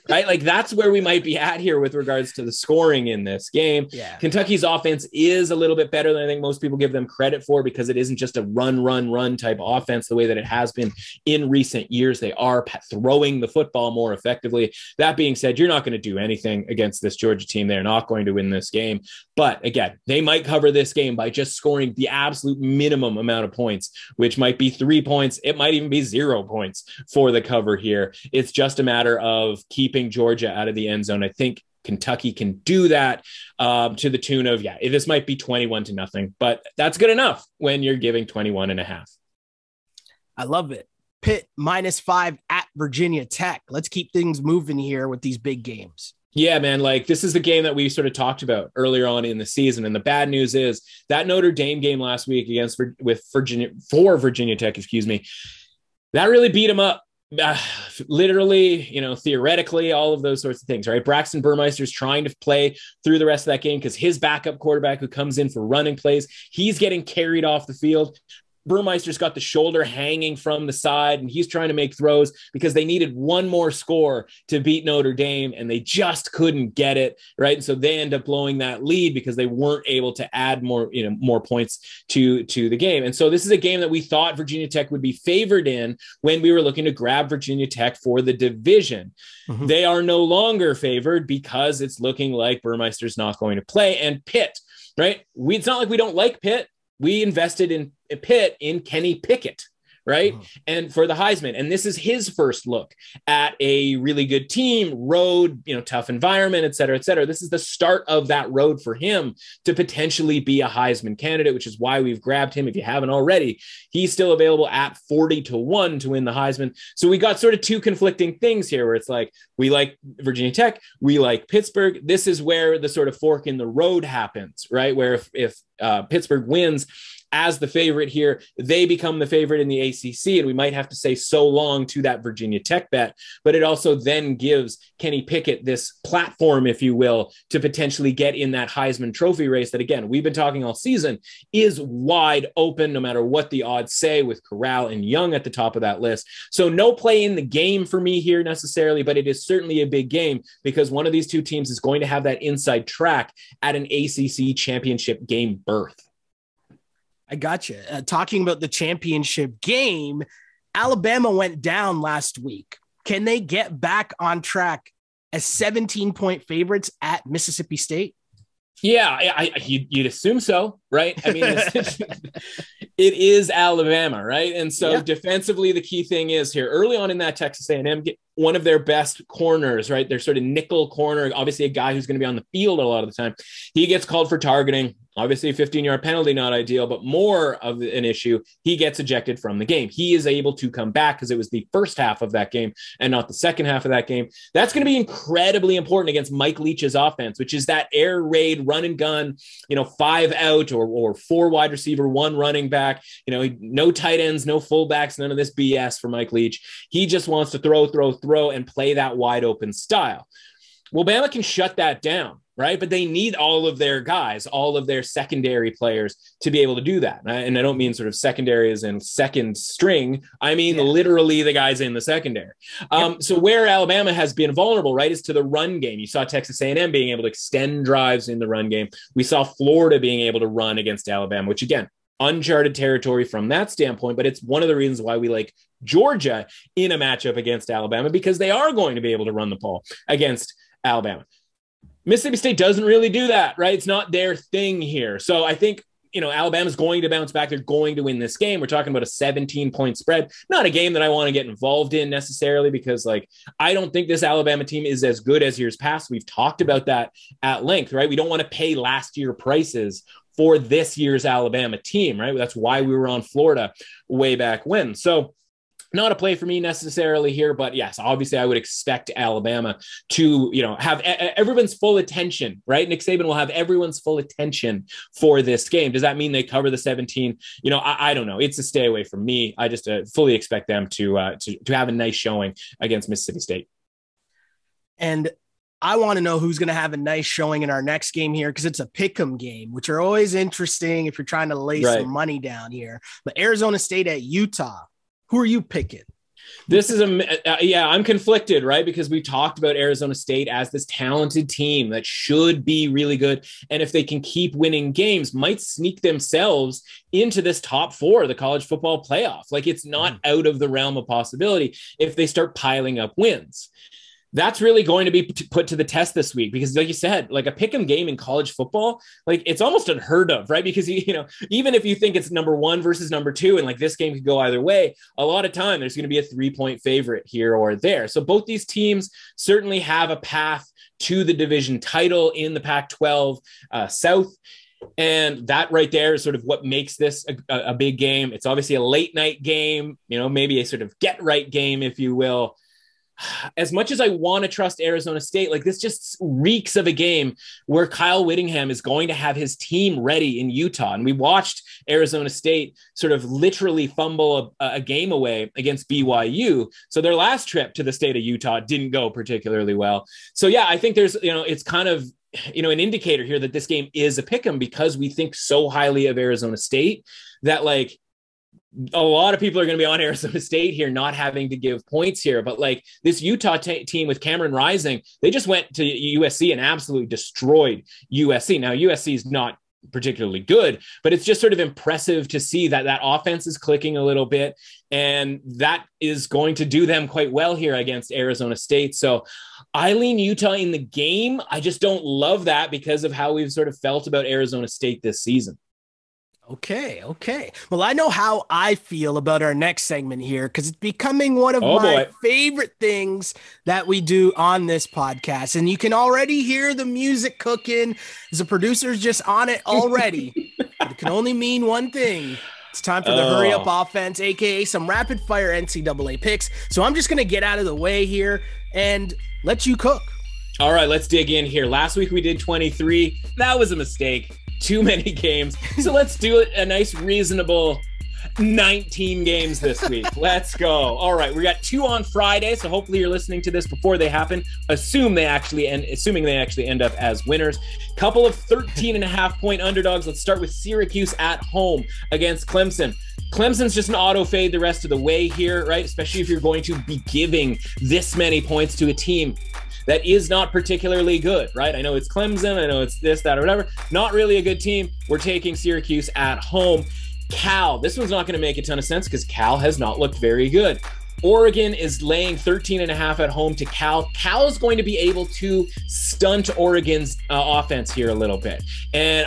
right? Like, that's where we might be at here with regards to the scoring in this game. Yeah. Kentucky's offense is a little bit better than I think most people give them credit for, because it isn't just a run type offense the way that it has been in recent years. They are throwing the football more effectively. That being said, you're not going to do anything against this Georgia team. They're not going to win this game. But again, they might cover this game by just scoring the absolute minimum amount of points, which might be 3 points. It might even be 0 points for the cover here. It's just a matter of keeping Georgia out of the end zone. I think Kentucky can do that to the tune of, this might be 21-0, but that's good enough when you're giving 21.5. I love it. Pitt -5 at Virginia Tech. Let's keep things moving here with these big games. Yeah, man. Like, this is the game that we sort of talked about earlier on in the season. And the bad news is that Notre Dame game last week for Virginia Tech, that really beat them up. Literally, theoretically, all of those sorts of things, right? Braxton Burmeister's trying to play through the rest of that game because his backup quarterback, who comes in for running plays, he's getting carried off the field. Burmeister's got the shoulder hanging from the side, and he's trying to make throws because they needed one more score to beat Notre Dame, and they just couldn't get it, right? And so they end up blowing that lead because they weren't able to add more points to the game. And so this is a game that we thought Virginia Tech would be favored in when we were looking to grab Virginia Tech for the division. Mm-hmm. They are no longer favored because it's looking like Burmeister's not going to play. And Pitt, right? It's not like we don't like Pitt. We invested in Pitt in Kenny Pickett, right? Oh. And for the Heisman. And this is his first look at a really good team, road, tough environment, et cetera, et cetera. This is the start of that road for him to potentially be a Heisman candidate, which is why we've grabbed him. If you haven't already, he's still available at 40-1 to win the Heisman. So we got sort of two conflicting things here where it's like, we like Virginia Tech, we like Pittsburgh. This is where the sort of fork in the road happens, right? Where if Pittsburgh wins as the favorite here, they become the favorite in the ACC, and we might have to say so long to that Virginia Tech bet. But it also then gives Kenny Pickett this platform, if you will, to potentially get in that Heisman Trophy race that, again, we've been talking all season is wide open, no matter what the odds say, with Corral and Young at the top of that list. So no play in the game for me here necessarily, but it is certainly a big game because one of these two teams is going to have that inside track at an ACC championship game berth. I got you. Talking about the championship game, Alabama went down last week. Can they get back on track as 17-point favorites at Mississippi State? Yeah, you'd assume so, right? I mean, it is Alabama, right? And so defensively, the key thing is here early on in that Texas A&M, one of their best corners, right? Their sort of nickel corner, obviously a guy who's going to be on the field a lot of the time. He gets called for targeting. Obviously, a 15-yard penalty, not ideal, but more of an issue, he gets ejected from the game. He is able to come back because it was the first half of that game and not the second half of that game. That's going to be incredibly important against Mike Leach's offense, which is that air raid, run and gun, 5 out or 4 wide receiver, 1 running back, no tight ends, no fullbacks, none of this BS for Mike Leach. He just wants to throw and play that wide open style. Well, Bama can shut that down. right? But they need all of their guys, all of their secondary players to be able to do that. And I don't mean sort of secondary as in second string. I mean, literally the guys in the secondary. So where Alabama has been vulnerable, right, is to the run game. You saw Texas A&M being able to extend drives in the run game. We saw Florida being able to run against Alabama, which again, uncharted territory from that standpoint, but it's one of the reasons why we like Georgia in a matchup against Alabama, because they are going to be able to run the ball against Alabama. Mississippi State doesn't really do that, right? It's not their thing here. So I think, Alabama's going to bounce back. They're going to win this game. We're talking about a 17-point spread, not a game that I want to get involved in necessarily, because I don't think this Alabama team is as good as years past. We've talked about that at length, right? We don't want to pay last year prices for this year's Alabama team, right? That's why we were on Florida way back when. So not a play for me necessarily here, but yes, obviously I would expect Alabama to, have everyone's full attention, right? Nick Saban will have everyone's full attention for this game. Does that mean they cover the 17? I don't know. It's a stay away from me. I just fully expect them to have a nice showing against Mississippi State. And I want to know who's going to have a nice showing in our next game here, because it's a pick'em game, which are always interesting if you're trying to lay some money down here. But Arizona State at Utah. Who are you picking? This is I'm conflicted, right? Because we talked about Arizona State as this talented team that should be really good. And if they can keep winning games, might sneak themselves into this top 4 of the college football playoff. It's not out of the realm of possibility if they start piling up wins. That's really going to be put to the test this week, because like you said, a pick'em game in college football, it's almost unheard of, right? Because, even if you think it's number 1 versus number 2, and this game could go either way, a lot of time there's going to be a 3-point favorite here or there. So both these teams certainly have a path to the division title in the Pac-12 South. And that right there is sort of what makes this a big game. It's obviously a late night game, maybe a sort of get right game, if you will. As much as I want to trust Arizona State, this just reeks of a game where Kyle Whittingham is going to have his team ready in Utah. And we watched Arizona State sort of literally fumble a game away against BYU. So their last trip to the state of Utah didn't go particularly well. So yeah, I think there's, it's kind of, an indicator here that this game is a pick'em, because we think so highly of Arizona State that a lot of people are going to be on Arizona State here, not having to give points here. But this Utah team with Cameron Rising, they just went to USC and absolutely destroyed USC. Now, USC is not particularly good, but it's just sort of impressive to see that offense is clicking a little bit. And that is going to do them quite well here against Arizona State. So I lean Utah in the game. I just don't love that because of how we've sort of felt about Arizona State this season. Okay. Well, I know how I feel about our next segment here, because it's becoming one of my favorite things that we do on this podcast. And you can already hear the music cooking as the producer's just on it already. But it can only mean one thing. It's time for the hurry up offense, aka some rapid fire NCAA picks. So I'm just going to get out of the way here and let you cook. All right, let's dig in here. Last week we did 23. That was a mistake. Too many games. So let's do a nice, reasonable 19 games this week. Let's go. All right. We got 2 on Friday. So hopefully you're listening to this before they happen. Assuming they actually end up as winners. Couple of 13.5-point underdogs. Let's start with Syracuse at home against Clemson. Clemson's just an auto fade the rest of the way here, right? Especially if you're going to be giving this many points to a team that is not particularly good, right? I know it's Clemson. I know it's this, that, or whatever. Not really a good team. We're taking Syracuse at home. Cal, this one's not going to make a ton of sense because Cal has not looked very good. Oregon is laying 13.5 at home to Cal. Cal is going to be able to stunt Oregon's offense here a little bit. And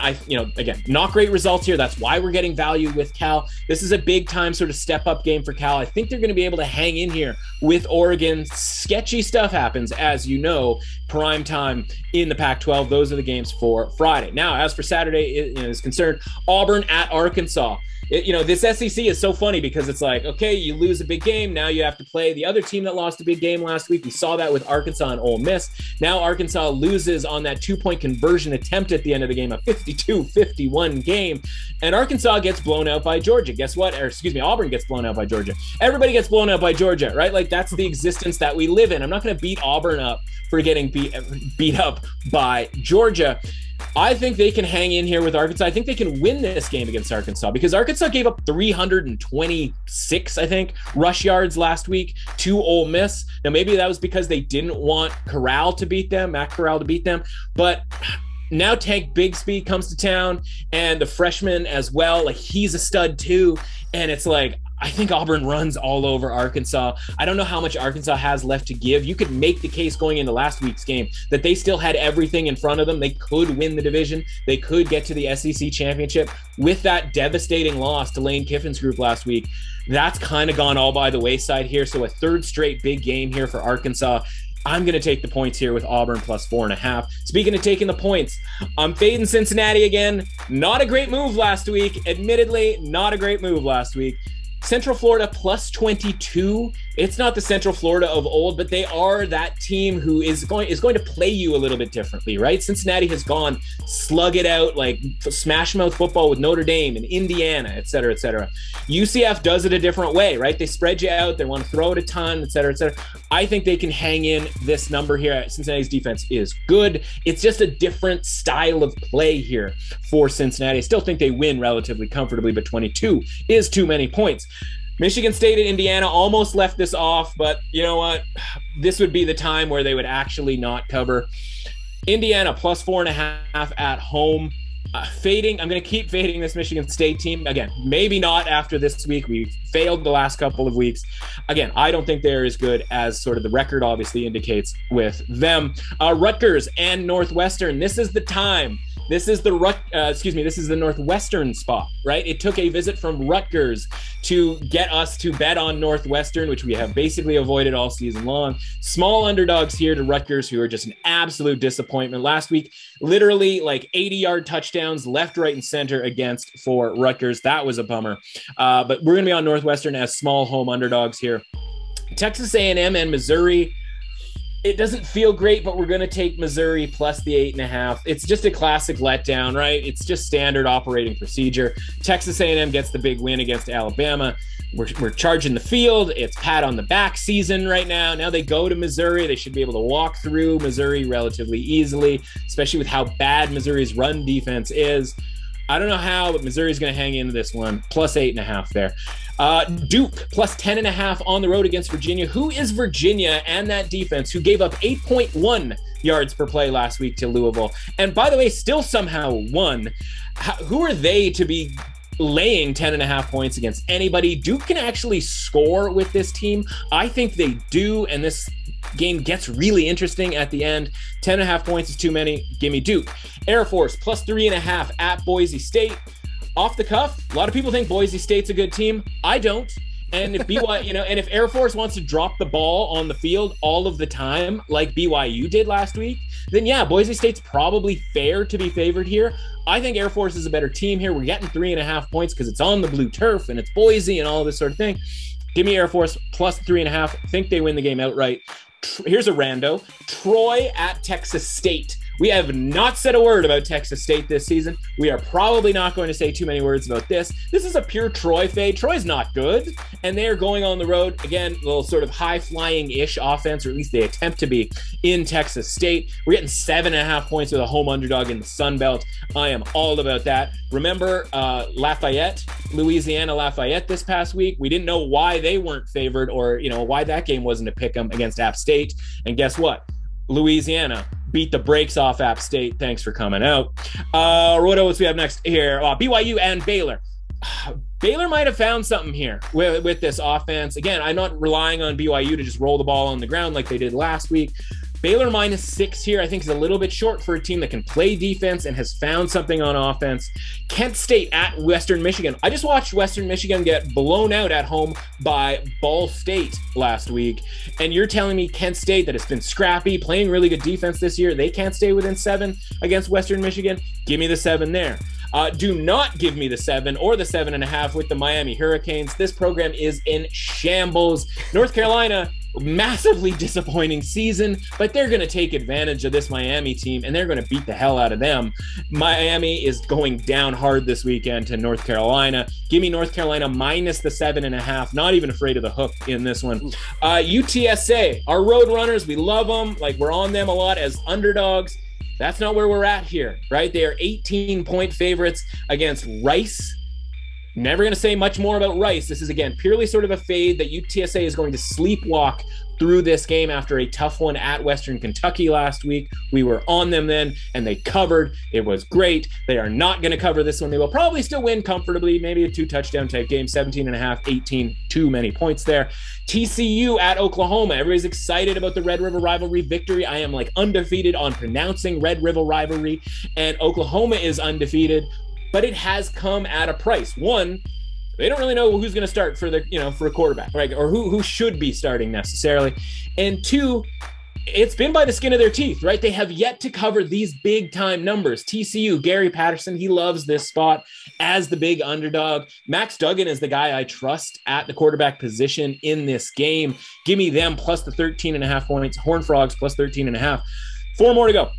again, not great results here. That's why we're getting value with Cal. This is a big time sort of step up game for Cal. I think they're going to be able to hang in here with Oregon. Sketchy stuff happens, as you know, prime time in the Pac-12. Those are the games for Friday. Now, as for Saturday is concerned, Auburn at Arkansas. This SEC is so funny because it's like, okay, you lose a big game. Now you have to play the other team that lost a big game last week. We saw that with Arkansas and Ole Miss. Now Arkansas loses on that 2-point conversion attempt at the end of the game, a 52-51 game. And Arkansas gets blown out by Georgia. Guess what? Auburn gets blown out by Georgia. Everybody gets blown out by Georgia, right? Like, that's the existence that we live in. I'm not going to beat Auburn up for getting beat up by Georgia. I think they can hang in here with Arkansas. I think they can win this game against Arkansas because Arkansas gave up 326, I think, rush yards last week to Ole Miss. Now, maybe that was because they didn't want Matt Corral to beat them, but now Tank Bigsby comes to town, and the freshman as well. Like, he's a stud too. And it's like, I think Auburn runs all over Arkansas. I don't know how much Arkansas has left to give. You could make the case going into last week's game that they still had everything in front of them. They could win the division. They could get to the SEC championship. With that devastating loss to Lane Kiffin's group last week, that's kind of gone all by the wayside here. So a third straight big game here for Arkansas. I'm going to take the points here with Auburn plus 4.5. Speaking of taking the points, I'm fading Cincinnati again. Not a great move last week. Admittedly, not a great move last week. Central Florida plus 22. It's not the Central Florida of old, but they are that team who is going to play you a little bit differently, right? Cincinnati has gone slug it out, like smash mouth football with Notre Dame and Indiana, et cetera, et cetera. UCF does it a different way, right? They spread you out. They want to throw it a ton, et cetera, et cetera. I think they can hang in this number here. Cincinnati's defense is good. It's just a different style of play here for Cincinnati. I still think they win relatively comfortably, but 22 is too many points. Michigan State and Indiana almost left this off, but you know what? This would be the time where they would actually not cover. Indiana plus 4.5 at home. I'm going to keep fading this Michigan State team. Again, maybe not after this week. We've failed the last couple of weeks. Again, I don't think they're as good as sort of the record obviously indicates with them. Rutgers and Northwestern. This is the time. This is the Northwestern spot, right? It took a visit from Rutgers to get us to bet on Northwestern, which we have basically avoided all season long. Small underdogs here to Rutgers, who are just an absolute disappointment. Last week, literally like 80-yard touchdowns left, right, and center for Rutgers. That was a bummer. But we're going to be on Northwestern as small home underdogs here. Texas A&M and Missouri. It doesn't feel great, but we're going to take Missouri plus the 8.5. It's just a classic letdown, right? It's just standard operating procedure. Texas A&M gets the big win against Alabama. We're charging the field. It's pat on the back season right now. Now they go to Missouri. They should be able to walk through Missouri relatively easily, especially with how bad Missouri's run defense is. I don't know how, but Missouri's going to hang into this one. Plus 8.5 there. Duke plus 10.5 on the road against Virginia. Who is Virginia and that defense who gave up 8.1 yards per play last week to Louisville? And by the way, still somehow won. Who are they to be laying 10.5 points against anybody? Duke can actually score with this team. I think they do, and this game gets really interesting at the end. 10.5 points is too many. Give me Duke. Air Force plus 3.5 at Boise State. Off the cuff, a lot of people think Boise State's a good team. I don't. And if and if Air Force wants to drop the ball on the field all of the time, like BYU did last week, then yeah, Boise State's probably fair to be favored here. I think Air Force is a better team here. We're getting 3.5 points because it's on the blue turf and it's Boise and all this sort of thing. Give me Air Force plus 3.5. Think they win the game outright. Here's a rando. Troy at Texas State. We have not said a word about Texas State this season. We are probably not going to say too many words about this. This is a pure Troy fade. Troy's not good, and they are going on the road. Again, a little sort of high-flying-ish offense, or at least they attempt to be, in Texas State. We're getting 7.5 points with a home underdog in the Sun Belt. I am all about that. Remember Louisiana Lafayette this past week? We didn't know why they weren't favored or, why that game wasn't a pick 'em against App State. And guess what? Louisiana beat the brakes off App State. Thanks for coming out. What else we have next here? BYU and Baylor. Baylor might have found something here with this offense. Again, I'm not relying on BYU to just roll the ball on the ground like they did last week. Baylor -6 here, I think, is a little bit short for a team that can play defense and has found something on offense. Kent State at Western Michigan. I just watched Western Michigan get blown out at home by Ball State last week. And you're telling me Kent State, that has been scrappy, playing really good defense this year, they can't stay within 7 against Western Michigan? Give me the 7 there. Do not give me the 7 or the 7.5 with the Miami Hurricanes. This program is in shambles. North Carolina, massively disappointing season, but they're going to take advantage of this Miami team and they're going to beat the hell out of them. Miami is going down hard this weekend to North Carolina. Give me North Carolina minus the 7.5. Not even afraid of the hook in this one. UTSA, our road runners, we love them. Like, we're on them a lot as underdogs. That's not where we're at here, right? They are 18-point favorites against Rice. Never going to say much more about Rice. This is, again, purely sort of a fade that UTSA is going to sleepwalk through this game after a tough one at Western Kentucky last week. We were on them then, and they covered. It was great. They are not going to cover this one. They will probably still win comfortably, maybe a 2-touchdown type game, 17.5, 18, too many points there. TCU at Oklahoma. Everybody's excited about the Red River Rivalry victory. I am like undefeated on pronouncing Red River Rivalry, and Oklahoma is undefeated. But it has come at a price. One, they don't really know who's going to start for the, for a quarterback, right? Or who should be starting necessarily. And two, it's been by the skin of their teeth, right? They have yet to cover these big time numbers. TCU, Gary Patterson, he loves this spot as the big underdog. Max Duggan is the guy I trust at the quarterback position in this game. Give me them plus the 13.5 points. Horned Frogs plus 13.5. 4 more to go.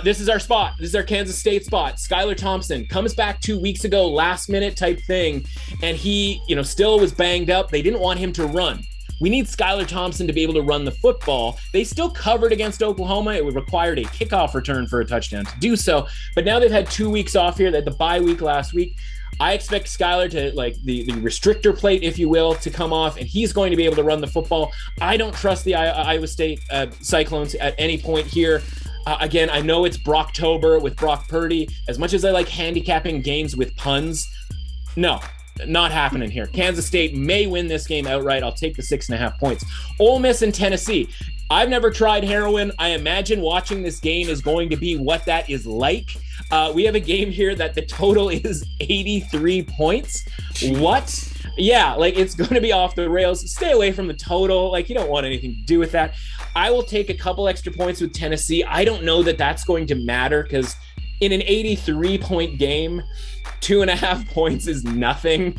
This is our spot. This is our Kansas State spot. Skylar Thompson comes back 2 weeks ago, last minute type thing. And he, still was banged up. They didn't want him to run. We need Skylar Thompson to be able to run the football. They still covered against Oklahoma. It required a kickoff return for a touchdown to do so. But now they've had 2 weeks off here. They had the bye week last week. I expect Skylar to, like, the restrictor plate, if you will, to come off, and he's going to be able to run the football. I don't trust the Iowa State Cyclones at any point here. Again, I know it's Brocktober with Brock Purdy. As much as I like handicapping games with puns, no, not happening here. Kansas State may win this game outright. I'll take the 6.5 points. Ole Miss and Tennessee. I've never tried heroin. I imagine watching this game is going to be what that is like. We have a game here that the total is 83 points. What? Yeah, like, it's going to be off the rails. Stay away from the total. Like, you don't want anything to do with that. I will take a couple extra points with Tennessee. I don't know that that's going to matter because in an 83-point game, 2.5 points is nothing,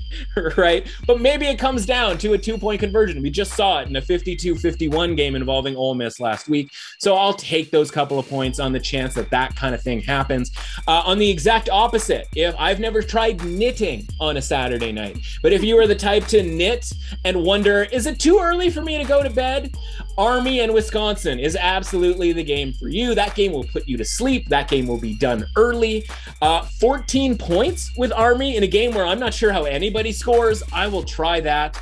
right? But maybe it comes down to a 2-point conversion. We just saw it in a 52-51 game involving Ole Miss last week. So I'll take those couple of points on the chance that that kind of thing happens. On the exact opposite, if I've never tried knitting on a Saturday night, but if you are the type to knit and wonder, is it too early for me to go to bed? Army and Wisconsin is absolutely the game for you. That game will put you to sleep. That game will be done early. 14 points with Army in a game where I'm not sure how anybody scores. I will try that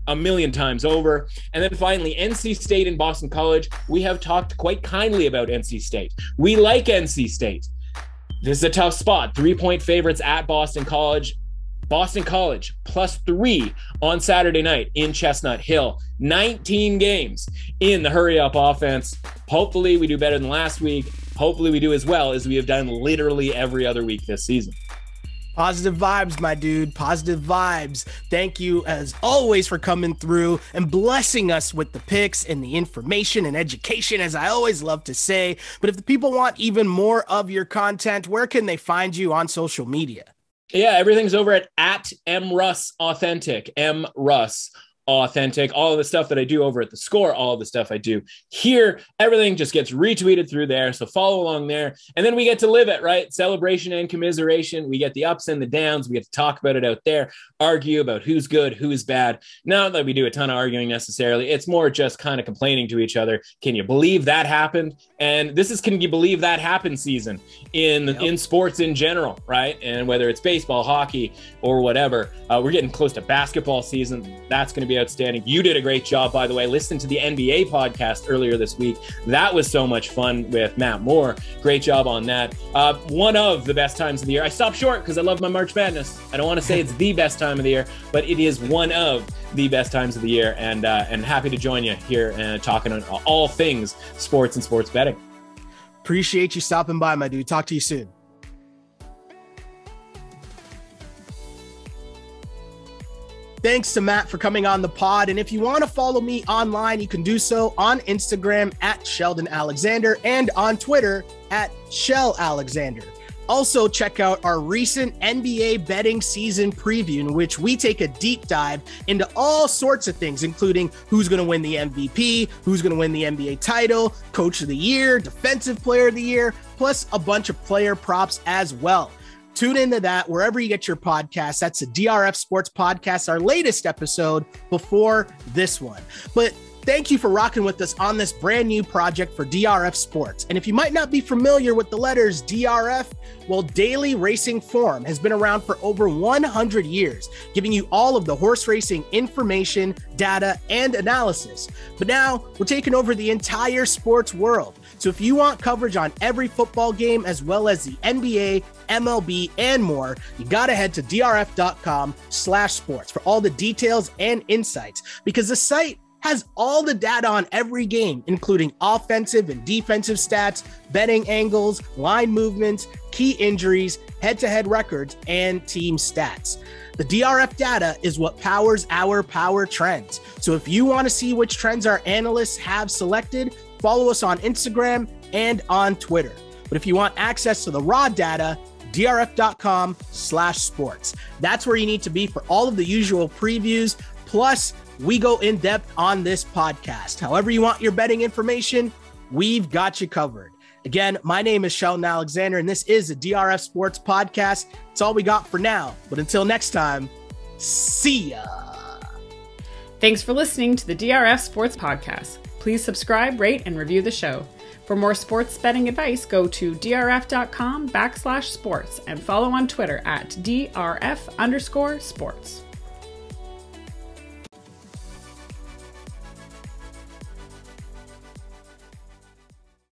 a million times over. And then finally, NC State and Boston College. We have talked quite kindly about NC State. We like NC State. This is a tough spot. 3-point favorites at Boston College. Boston College +3 on Saturday night in Chestnut Hill. 19 games in the hurry up offense. Hopefully we do better than last week. Hopefully we do as well as we have done literally every other week this season. Positive vibes, my dude. Positive vibes. Thank you, as always, for coming through and blessing us with the picks and the information and education, as I always love to say. But if the people want even more of your content, where can they find you on social media? Yeah, everything's over at @MRussAuthentic. MRuss Authentic. All of the stuff that I do over at The Score, all of the stuff I do here, everything just gets retweeted through there. So follow along there. And then we get to live it, right? Celebration and commiseration. We get the ups and the downs. We get to talk about it out there, argue about who's good, who's bad. Not that we do a ton of arguing necessarily. It's more just kind of complaining to each other. Can you believe that happened? And this is, can you believe that happened season in sports in general, right? And whether it's baseball, hockey, or whatever, we're getting close to basketball season. That's going to be outstanding. You did a great job, by the way. Listen to the NBA podcast earlier this week. That was so much fun with Matt Moore. Great job on that. One of the best times of the year. I stopped short because I love my March Madness. I don't want to say it's the best time of the year, but it is one of the best times of the year. And happy to join you here and talking on all things sports and sports betting. Appreciate you stopping by, my dude. Talk to you soon. Thanks to Matt for coming on the pod. And if you want to follow me online, you can do so on Instagram @Sheldon Alexander and on Twitter @Shell Alexander. Also, check out our recent NBA betting season preview, in which we take a deep dive into all sorts of things, including who's going to win the MVP, who's going to win the NBA title, Coach of the Year, Defensive Player of the Year, plus a bunch of player props as well. Tune into that wherever you get your podcasts. That's the DRF Sports Podcast, our latest episode before this one. But thank you for rocking with us on this brand new project for DRF Sports. And if you might not be familiar with the letters DRF, well, Daily Racing Form has been around for over 100 years, giving you all of the horse racing information, data, and analysis. But now we're taking over the entire sports world. So if you want coverage on every football game, as well as the NBA, MLB, and more, you got to head to drf.com/sports for all the details and insights, because the site has all the data on every game, including offensive and defensive stats, betting angles, line movements, key injuries, head-to-head records, and team stats. The DRF data is what powers our power trends. So if you want to see which trends our analysts have selected, follow us on Instagram and on Twitter. But if you want access to the raw data, drf.com/sports. That's where you need to be for all of the usual previews. Plus, we go in depth on this podcast. However you want your betting information, we've got you covered. Again, my name is Sheldon Alexander, and this is the DRF Sports Podcast. It's all we got for now. But until next time, see ya. Thanks for listening to the DRF Sports Podcast. Please subscribe, rate, and review the show. For more sports betting advice, go to drf.com/sports and follow on Twitter at DRF_sports.